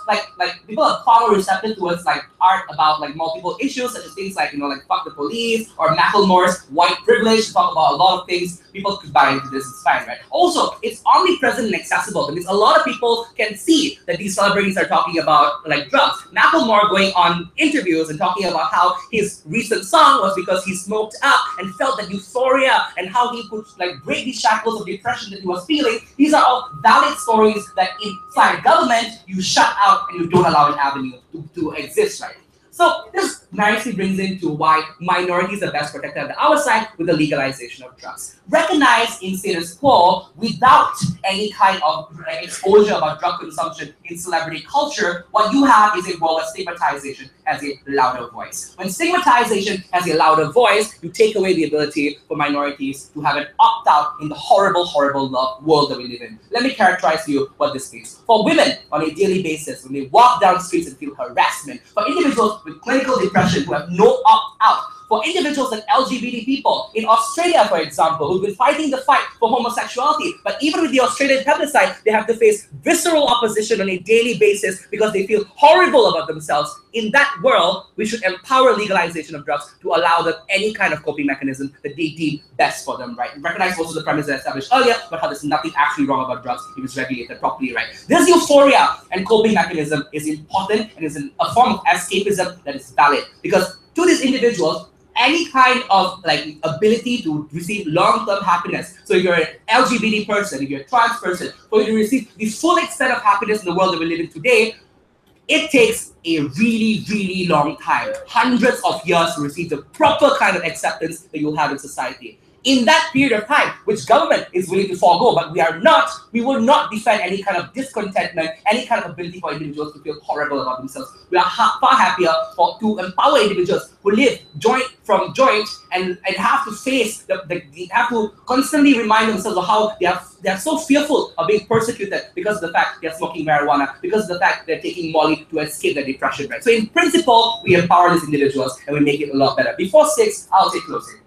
people are far more receptive towards art about multiple issues such as things like fuck the police or Macklemore's white privilege to talk about a lot of things. People could buy into this, it's fine, right? Also, it's omnipresent and accessible. That means a lot of people can see that these celebrities are talking about drugs. Macklemore going on interviews and talking about how his recent song was because he smoked up and felt that euphoria and how he could break the shackles of depression that he was feeling. These are all valid stories that inside government you shut out and you don't allow an avenue to exist, right? So there's nicely brings into why minorities are best protected on our side with the legalization of drugs. Recognized in status quo without any kind of exposure about drug consumption in celebrity culture, what you have is a world of stigmatization as a louder voice. When stigmatization has a louder voice, you take away the ability for minorities to have an opt-out in the horrible, horrible world that we live in. Let me characterize to you what this means. For women on a daily basis, when they walk down streets and feel harassment, for individuals with clinical depression who have no opt-out, for individuals like LGBT people in Australia, for example, who've been fighting the fight for homosexuality, but even with the Australian plebiscite, they have to face visceral opposition on a daily basis because they feel horrible about themselves. In that world, we should empower legalization of drugs to allow them any kind of coping mechanism that they deem best for them, right? Recognize also the premise that I established earlier, but how there's nothing actually wrong about drugs if it's regulated properly, right? This euphoria and coping mechanism is important and is a form of escapism that is valid because to these individuals, any kind of like ability to receive long-term happiness. So if you're an LGBT person, if you're a trans person, for you to receive the full extent of happiness in the world that we live in today, it takes a really, really long time, hundreds of years to receive the proper kind of acceptance that you'll have in society. In that period of time, which government is willing to forego, but we will not defend any kind of discontentment, any kind of ability for individuals to feel horrible about themselves. We are far happier to empower individuals who live joint from joint and have to face, they have to constantly remind themselves of how they are so fearful of being persecuted because of the fact they're smoking marijuana, because of the fact they're taking Molly to escape their depression, right? So in principle, we empower these individuals and we make it a lot better. Before 6, I'll take closing.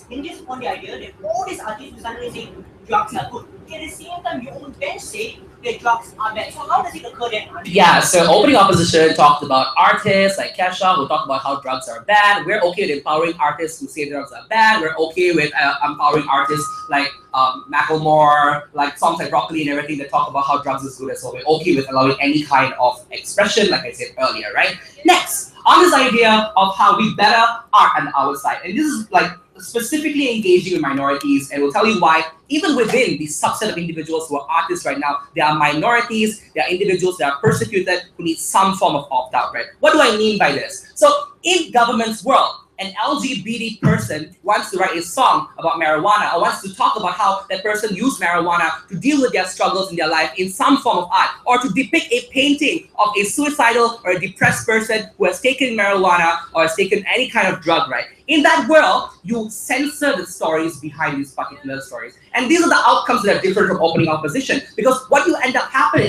In this on the idea that all these artists who suddenly say drugs are good, at the same time you all then say that drugs are bad. So how does it occur then? Yeah, so opening opposition talked about artists like Kesha who talked about how drugs are bad. We're okay with empowering artists who say drugs are bad. We're okay with empowering artists like Macklemore, like songs like Broccoli and everything that talk about how drugs is good as well. We're okay with allowing any kind of expression, like I said earlier, right? Next, on this idea of how we better art on our side. And this is like specifically engaging with minorities, and we'll tell you why even within the subset of individuals who are artists right now, there are minorities, there are individuals that are persecuted who need some form of opt-out, right? What do I mean by this? So in government's world, an LGBT person wants to write a song about marijuana or wants to talk about how that person used marijuana to deal with their struggles in their life in some form of art, or to depict a painting of a suicidal or a depressed person who has taken marijuana or has taken any kind of drug, right? In that world, you censor the stories behind these particular stories. And these are the outcomes that are different from opening opposition. Because what you end up having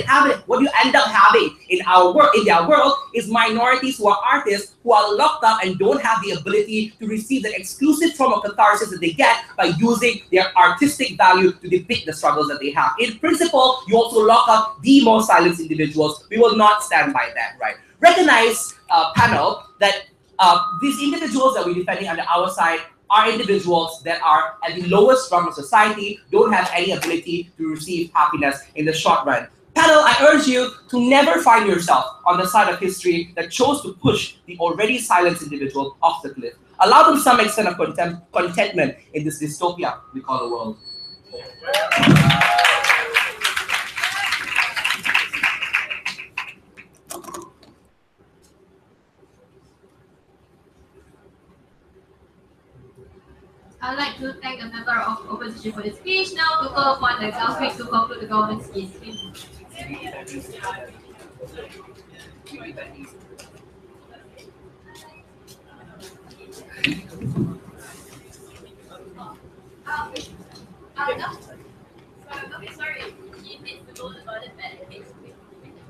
in our world, in their world, is minorities who are artists who are locked up and don't have the ability to receive the exclusive form of catharsis that they get by using their artistic value to depict the struggles that they have. In principle, you also lock up the more silenced individuals. We will not stand by that, right? Recognize, panel, that these individuals that we're defending on our side are individuals that are at the lowest rung of society, don't have any ability to receive happiness in the short run. Panel, I urge you to never find yourself on the side of history that chose to push the already silenced individual off the cliff. Allow them some extent of contentment in this dystopia we call the world. I'd like to thank the member of opposition for the speech. Now to call upon the Council to conclude the government speech. Sorry.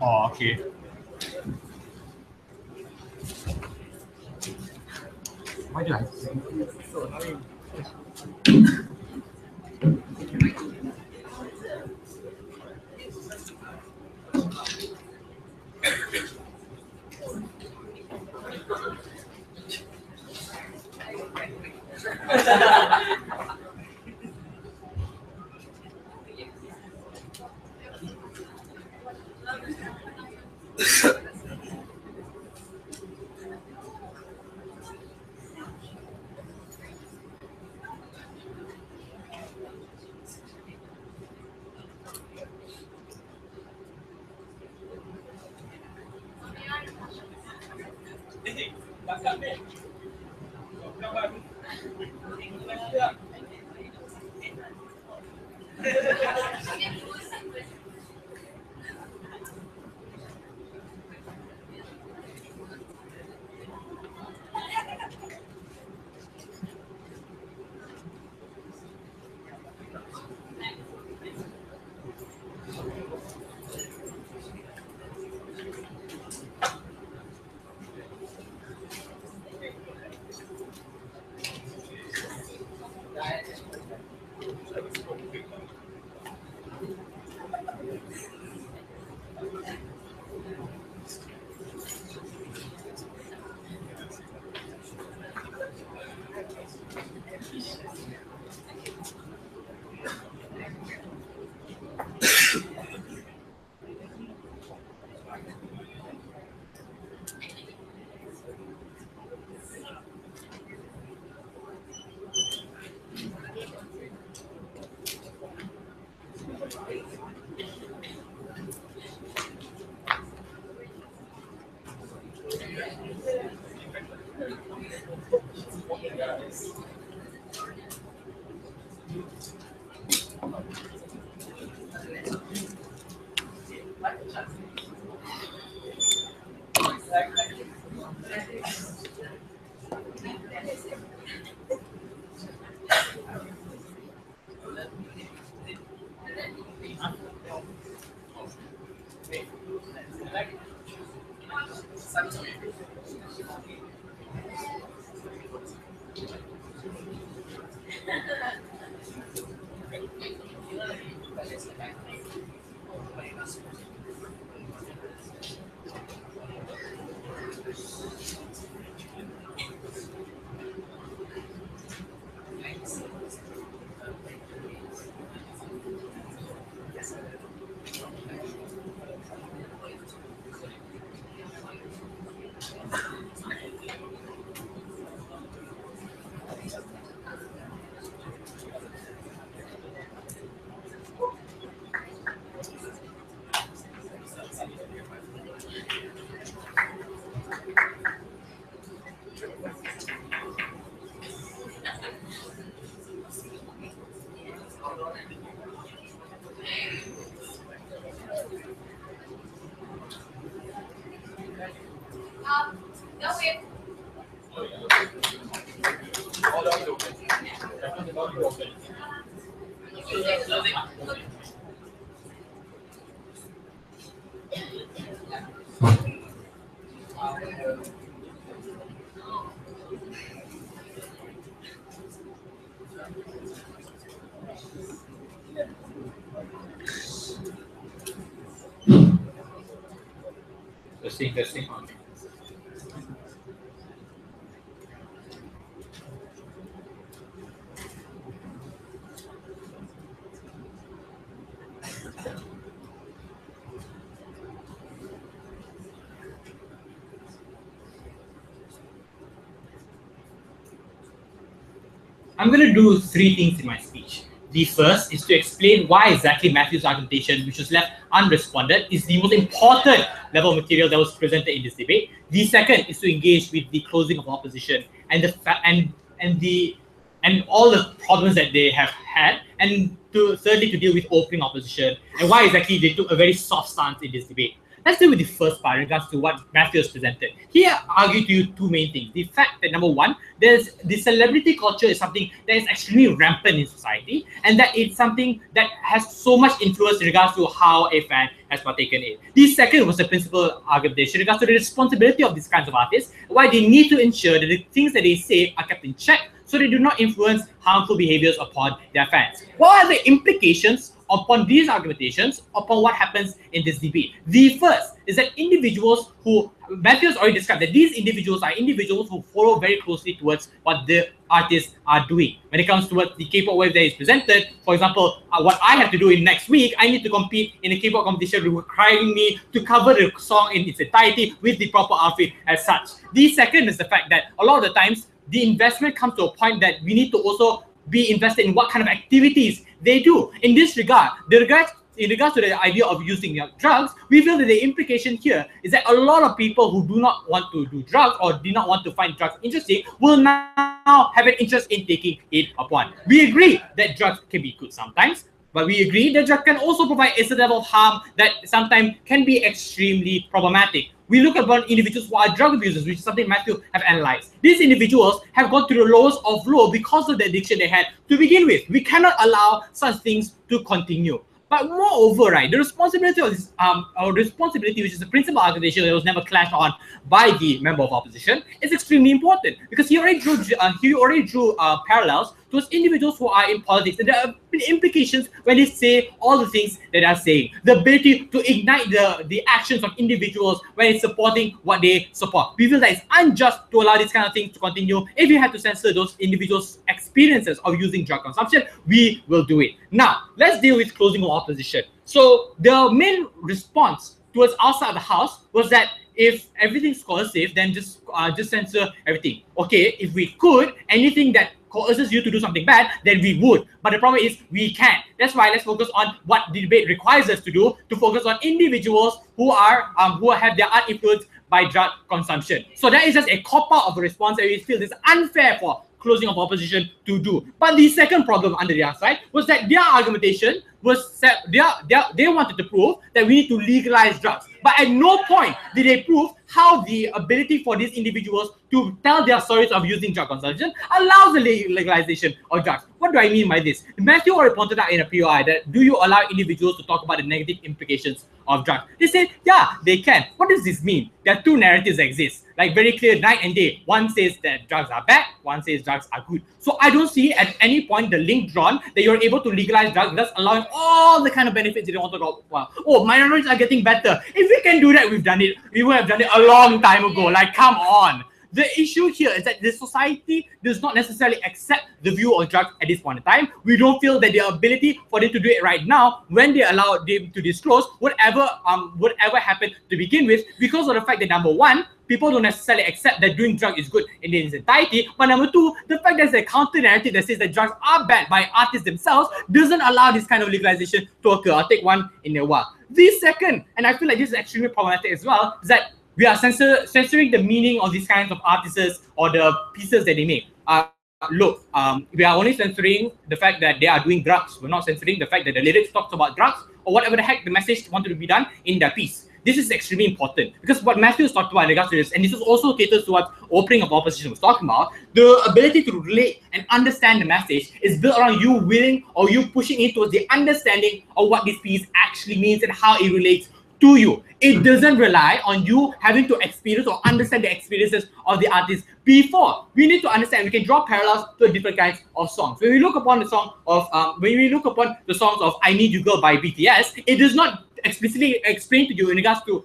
Oh, okay. Why do I have to say this? So annoying. Testing. I'm going to do three things in my speech. The first is to explain why exactly Matthew's argumentation, which was left unresponded, is the most important level of material that was presented in this debate. The second is to engage with the closing of opposition and all the problems that they have had, and thirdly to deal with opening opposition and why exactly they took a very soft stance in this debate. Let's deal with the first part in regards to what Matthew has presented. He argued to you two main things. The fact that, number one, the celebrity culture is something that is extremely rampant in society, and that it's something that has so much influence in regards to how a fan has partaken in. The second was the principal argument in regards to the responsibility of these kinds of artists, why they need to ensure that the things that they say are kept in check so they do not influence harmful behaviors upon their fans. What are the implications upon these argumentations, upon what happens in this debate? The first is that individuals who, Matthew has already described that these individuals are individuals who follow very closely towards what the artists are doing. When it comes to what the K-pop wave that is presented, for example, what I have to do in next week, I need to compete in a K-pop competition requiring me to cover the song in its entirety with the proper outfit as such. The second is the fact that a lot of the times, the investment comes to a point that we need to also be invested in what kind of activities they do. In this regard, in regards to the idea of using drugs, we feel that the implication here is that a lot of people who do not want to do drugs or do not want to find drugs interesting will now have an interest in taking it upon. We agree that drugs can be good sometimes, but we agree that drugs can also provide a certain level of harm that sometimes can be extremely problematic. We look upon individuals who are drug abusers, which is something Matthew have analyzed. These individuals have gone through the lowest of low because of the addiction they had to begin with. We cannot allow such things to continue. But moreover, right, the responsibility of this, which is the principal argumentation that was never clashed on by the member of opposition, is extremely important because he already drew parallels to those individuals who are in politics, and there are implications when they say all the things that they are saying. The ability to ignite the actions of individuals when it's supporting what they support. We feel that it's unjust to allow these kind of things to continue. If you have to censor those individuals' experiences of using drug consumption, we will do it. Now, let's deal with closing of opposition. So the main response towards outside of the house was that if everything's coercive, then just censor everything. Okay, if we could, anything that coerces you to do something bad, then we would. But the problem is we can't. That's why let's focus on what the debate requires us to do, to focus on individuals who have their art influenced by drug consumption. So that is just a cop-out of a response that we feel is unfair for closing of opposition to do. But the second problem under the other side was that their argumentation was that they wanted to prove that we need to legalize drugs. But at no point did they prove how the ability for these individuals to tell their stories of using drug consumption allows the legalization of drugs. What do I mean by this? Matthew already pointed out in a POI that do you allow individuals to talk about the negative implications of drugs? They said, yeah, they can. What does this mean? There are two narratives that exist, like very clear night and day. One says that drugs are bad, one says drugs are good. So I don't see at any point the link drawn that you're able to legalize drugs, thus allowing all the kind of benefits you don't want to go, wow, oh, minorities are getting better. If we can do that, we've done it. We would have done it a long time ago. Like, come on. The issue here is that the society does not necessarily accept the view of drugs at this point in time. We don't feel that the ability for them to do it right now, when they allow them to disclose, would ever happen to begin with, because of the fact that number one, people don't necessarily accept that doing drugs is good in its entirety. But number two, the fact that there's a counter narrative that says that drugs are bad by artists themselves doesn't allow this kind of legalization to occur. I'll take one in a while. The second, and I feel like this is extremely problematic as well, is that we are censoring the meaning of these kinds of artists or the pieces that they make. Look, we are only censoring the fact that they are doing drugs. We're not censoring the fact that the lyrics talks about drugs or whatever the heck the message wanted to be done in their piece. This is extremely important because what Matthew has talked about in regards to this, and this is also caters to what opening of opposition was talking about, the ability to relate and understand the message is built around you willing or you pushing it towards the understanding of what this piece actually means and how it relates to you. It doesn't rely on you having to experience or understand the experiences of the artist before. We need to understand. We can draw parallels to different kinds of songs. When we look upon the song of the songs of "I Need You Girl" by BTS, it does not explicitly explain to you in regards to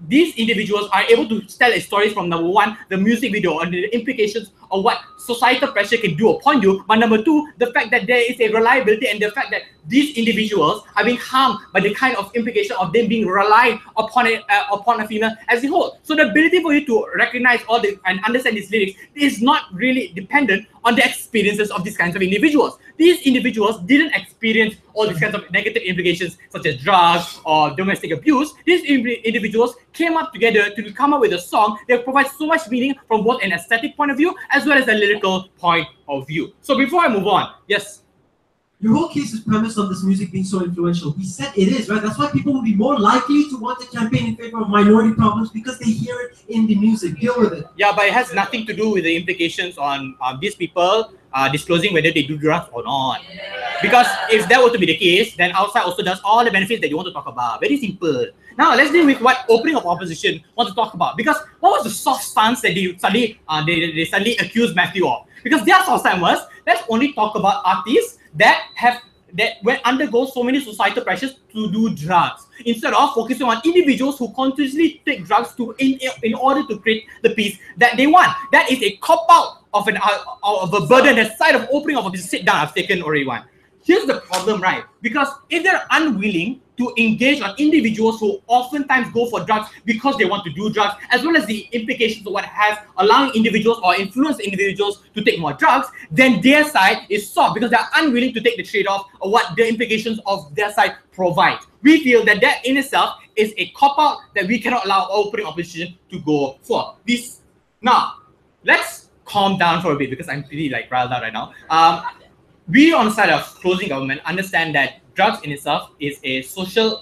these individuals are able to tell stories from number one, the music video and the implications of what societal pressure can do upon you. But number two, the fact that there is a reliability and the fact that these individuals are being harmed by the kind of implication of them being relied upon a female as a whole. So the ability for you to recognize all the and understand these lyrics is not really dependent on the experiences of these kinds of individuals. These individuals didn't experience all these kinds of negative implications such as drugs or domestic abuse. These individuals came up together to come up with a song that provides so much meaning from both an aesthetic point of view as well as a lyrical point of view. So before I move on, yes? Your whole case is premised on this music being so influential. We said it is, right? That's why people will be more likely to want to campaign in favor of minority problems because they hear it in the music. Deal with it. Yeah, but it has nothing to do with the implications on these people disclosing whether they do drugs or not. Because if that were to be the case, then outside also does all the benefits that you want to talk about. Very simple. Now let's deal with what opening of opposition want to talk about. Because what was the soft stance that they suddenly accused Matthew of? Because their soft stance was, let's only talk about artists that undergo so many societal pressures to do drugs, instead of focusing on individuals who continuously take drugs in order to create the piece that they want. That is a cop-out of a burden aside of opening of a sit down. I've taken already one. here's the problem, right? Because if they're unwilling to engage on individuals who oftentimes go for drugs because they want to do drugs, as well as the implications of what it has allowing individuals or influence individuals to take more drugs, then their side is soft because they're unwilling to take the trade-off of what the implications of their side provide. We feel that that in itself is a cop-out that we cannot allow opening opposition to go for. Now, let's calm down for a bit because I'm pretty like riled out right now. We on the side of closing government understand that drugs in itself is a social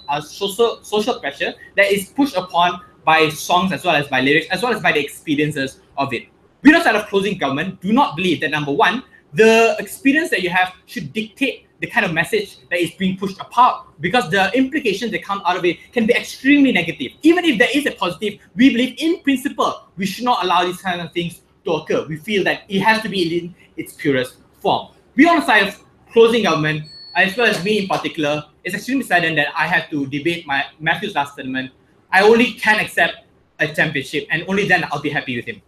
pressure that is pushed upon by songs as well as by lyrics as well as by the experiences of it. We on the side of closing government do not believe that, number one, the experience that you have should dictate the kind of message that is being pushed apart, because the implications that come out of it can be extremely negative. Even if there is a positive, we believe in principle we should not allow these kind of things to occur. We feel that it has to be in its purest form. We on the side of closing government, as well as me in particular, it's extremely saddened that I have to debate Matthew's last statement. I only can accept a championship, and only then I'll be happy with him.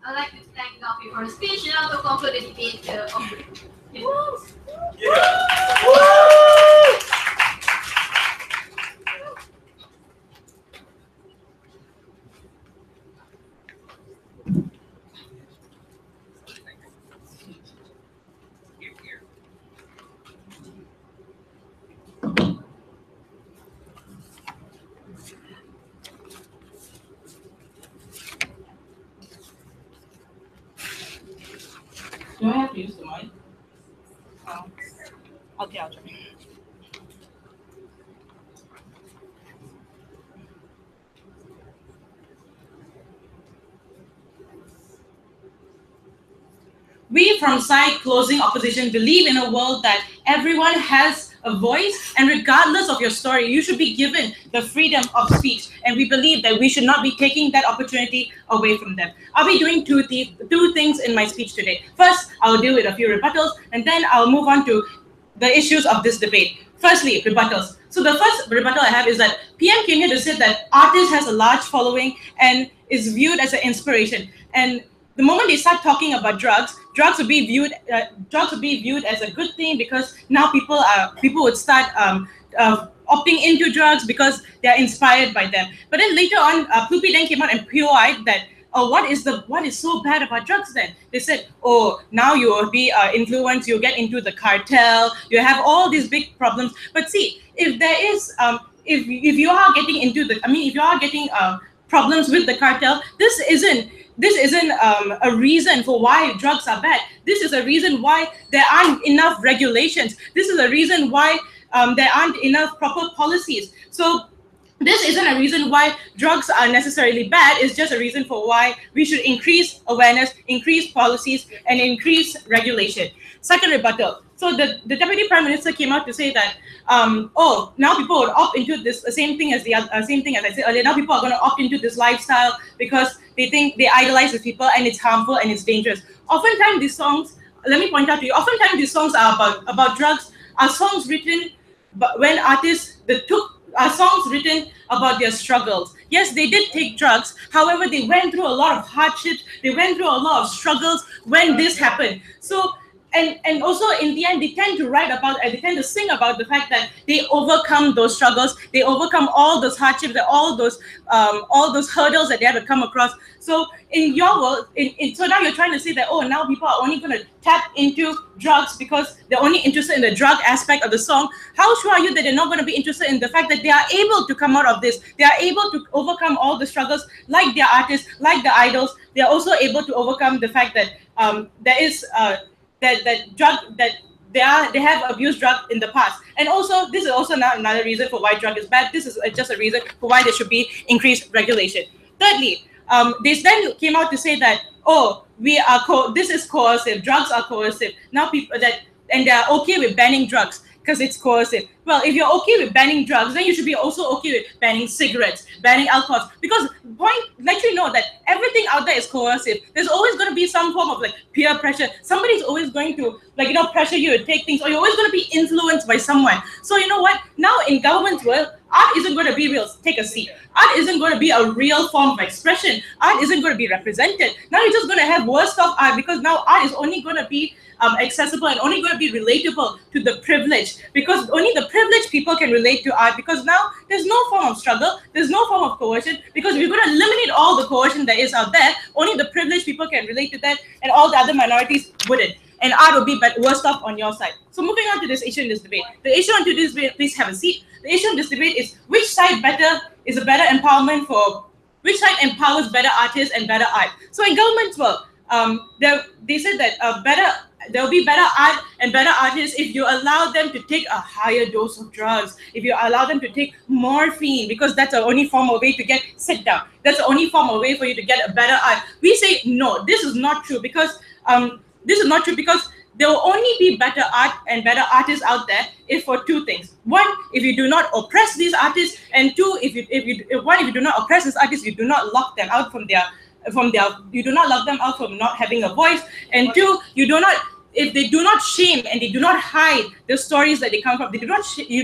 I'd like to thank Novi for the speech. Now to conclude the debate Do I have to use the mic? Oh. Okay, I'll try. We from side closing opposition believe in a world that everyone has a voice, and regardless of your story, you should be given the freedom of speech. And we believe that we should not be taking that opportunity away from them. I'll be doing two things in my speech today. First, I'll deal with a few rebuttals, and then I'll move on to the issues of this debate. Firstly, rebuttals. So the first rebuttal I have is that PM came here to say that artist has a large following and is viewed as an inspiration. And the moment they start talking about drugs would be viewed as a good thing, because now people would start opting into drugs because they're inspired by them. But then later on, Plupi then came out and POI'd that, oh, what is so bad about drugs then? They said, oh, now you will be influenced, you'll get into the cartel, you have all these big problems. But see, if there is, if you are getting into the, if you are getting problems with the cartel, this isn't a reason for why drugs are bad. This is a reason why there aren't enough regulations. This is a reason why there aren't enough proper policies. So this isn't a reason why drugs are necessarily bad. It's just a reason for why we should increase awareness, increase policies, and increase regulation. Second rebuttal. So the Deputy Prime Minister came out to say that, oh, now people would opt into this, same thing as I said earlier. Now people are going to opt into this lifestyle because they think they idolize these people, and it's harmful and it's dangerous. Oftentimes these songs, let me point out to you, oftentimes these songs are about drugs, are songs written when artists are songs written about their struggles. Yes, they did take drugs. However, they went through a lot of hardships. They went through a lot of struggles when this happened. So, and also in the end, they tend to sing about the fact that they overcome those struggles. They overcome all those hardships, all those hurdles that they had to come across. So in your world, so now you're trying to say that, oh, now people are only going to tap into drugs because they're only interested in the drug aspect of the song. How sure are you that they're not going to be interested in the fact that they are able to come out of this? They are able to overcome all the struggles, like their artists, like the idols. They are also able to overcome the fact that there is they have abused drug in the past. And also, this is also not another reason for why drug is bad. This is just a reason for why there should be increased regulation. Thirdly, they then came out to say that, oh, this is coercive. Drugs are coercive. Now people and they are okay with banning drugs because it's coercive. well, if you're okay with banning drugs, then you should be also okay with banning cigarettes, banning alcohol. Because let you know that everything out there is coercive. There's always going to be some form of like peer pressure. Somebody's always going to pressure you to take things, or you're always going to be influenced by someone. So you know what? Now in government's world, art isn't going to be real. Take a seat. Art isn't going to be a real form of expression. Art isn't going to be represented. Now you're just going to have worse off art, because now art is only going to be accessible and only going to be relatable to the privileged, because only the privileged people can relate to art, because now there's no form of struggle, there's no form of coercion, because if you're going to eliminate all the coercion that is out there, only the privileged people can relate to that, and all the other minorities wouldn't. And art will be worse off on your side. So moving on to this issue in this debate. The issue on this debate, please have a seat. The issue in this debate is which side is a better empowerment for, which side empowers better artists and better art. So in government's world, they said that there will be better art and better artists if you allow them to take a higher dose of drugs, if you allow them to take morphine, because that's the only form of way to sit down. That's the only form of way for you to get a better art. We say no, this is not true, because there will only be better art and better artists out there if for two things. One, if you do not oppress these artists, and two, if you do not oppress these artists, you do not lock them out from not having a voice, and two, if they do not shame and they do not hide the stories that they come from, you do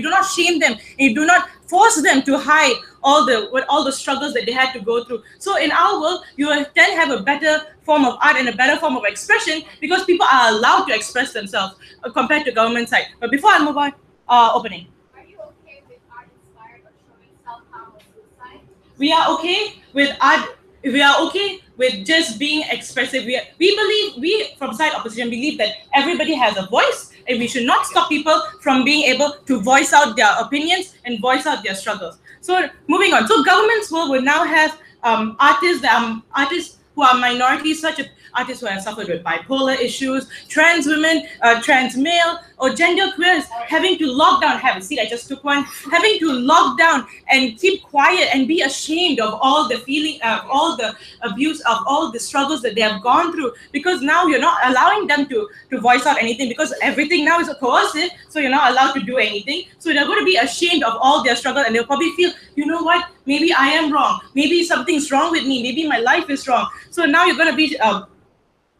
not shame them, and you do not force them to hide all the struggles that they had to go through. So in our world, you then have a better form of art and a better form of expression, because people are allowed to express themselves compared to government side. But before I move on, opening. Are you okay with art inspired or showing self-harm or suicide? We are okay with art. We are okay with just being expressive. We from side opposition believe that everybody has a voice, and we should not stop people from being able to voice out their opinions and voice out their struggles. So moving on. So governments will now have artists who are minorities, such as artists who have suffered with bipolar issues, trans women, trans male, or gender queers, having to lock down, have a seat, I just took one, having to lock down and keep quiet and be ashamed of all the feeling, all the abuse, of all the struggles that they have gone through, because now you're not allowing them to voice out anything, because everything now is coercive, so you're not allowed to do anything. So they're going to be ashamed of all their struggle, and they'll probably feel, you know what, maybe I am wrong, maybe something's wrong with me, maybe my life is wrong. So now you're going to be,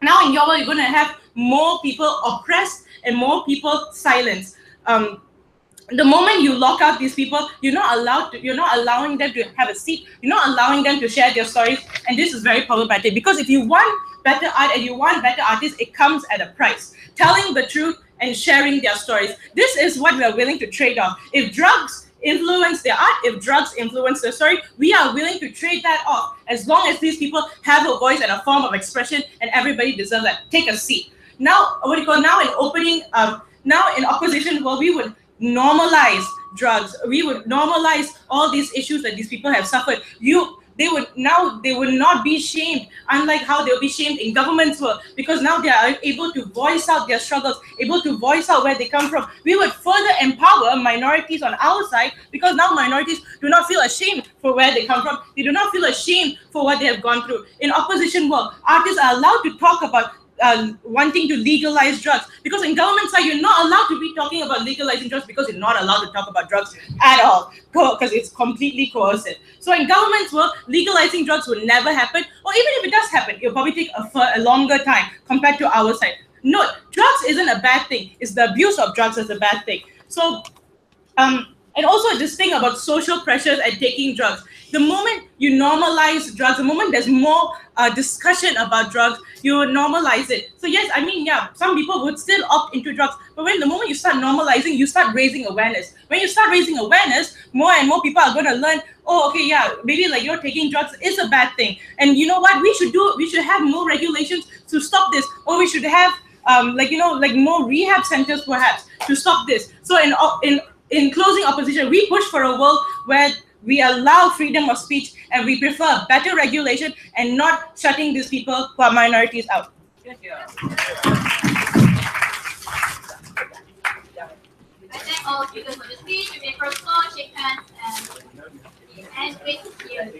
now in your world, you're going to have more people oppressed and more people silenced. The moment you lock out these people, you're not allowing them to have a seat. You're not allowing them to share their stories, and this is very problematic, because if you want better art and you want better artists, it comes at a price. Telling the truth and sharing their stories. This is what we are willing to trade off. If drugs influence their art, if drugs influence their story, we are willing to trade that off, as long as these people have a voice and a form of expression, and everybody deserves that. Take a seat. Now, now in opening, now in opposition, well, we would normalize drugs. We would normalize all these issues that these people have suffered. They would not be shamed, unlike how they'll be shamed in government's world, because now they are able to voice out their struggles, able to voice out where they come from. We would further empower minorities on our side, because now minorities do not feel ashamed for where they come from. They do not feel ashamed for what they have gone through. In opposition world, artists are allowed to talk about wanting to legalize drugs, because in government side, you're not allowed to be talking about legalizing drugs, because you're not allowed to talk about drugs at all, because it's completely coercive. So in government's world, legalizing drugs will never happen, or even if it does happen, it'll probably take a longer time compared to our side. No, drugs isn't a bad thing. It's the abuse of drugs that's a bad thing. So, and also this thing about social pressures and taking drugs. The moment you normalize drugs, the moment there's more discussion about drugs, you normalize it. So yes, I mean, yeah, some people would still opt into drugs, but the moment you start normalizing, you start raising awareness. When you start raising awareness, more and more people are going to learn, oh, okay, yeah, maybe like taking drugs is a bad thing. And you know what we should have more regulations to stop this, or we should have more rehab centers perhaps to stop this. So in closing opposition, we push for a world where we allow freedom of speech, and we prefer better regulation and not shutting these people who are minorities out. I thank all speakers for the speech. You may first call, shake hands, and wait here.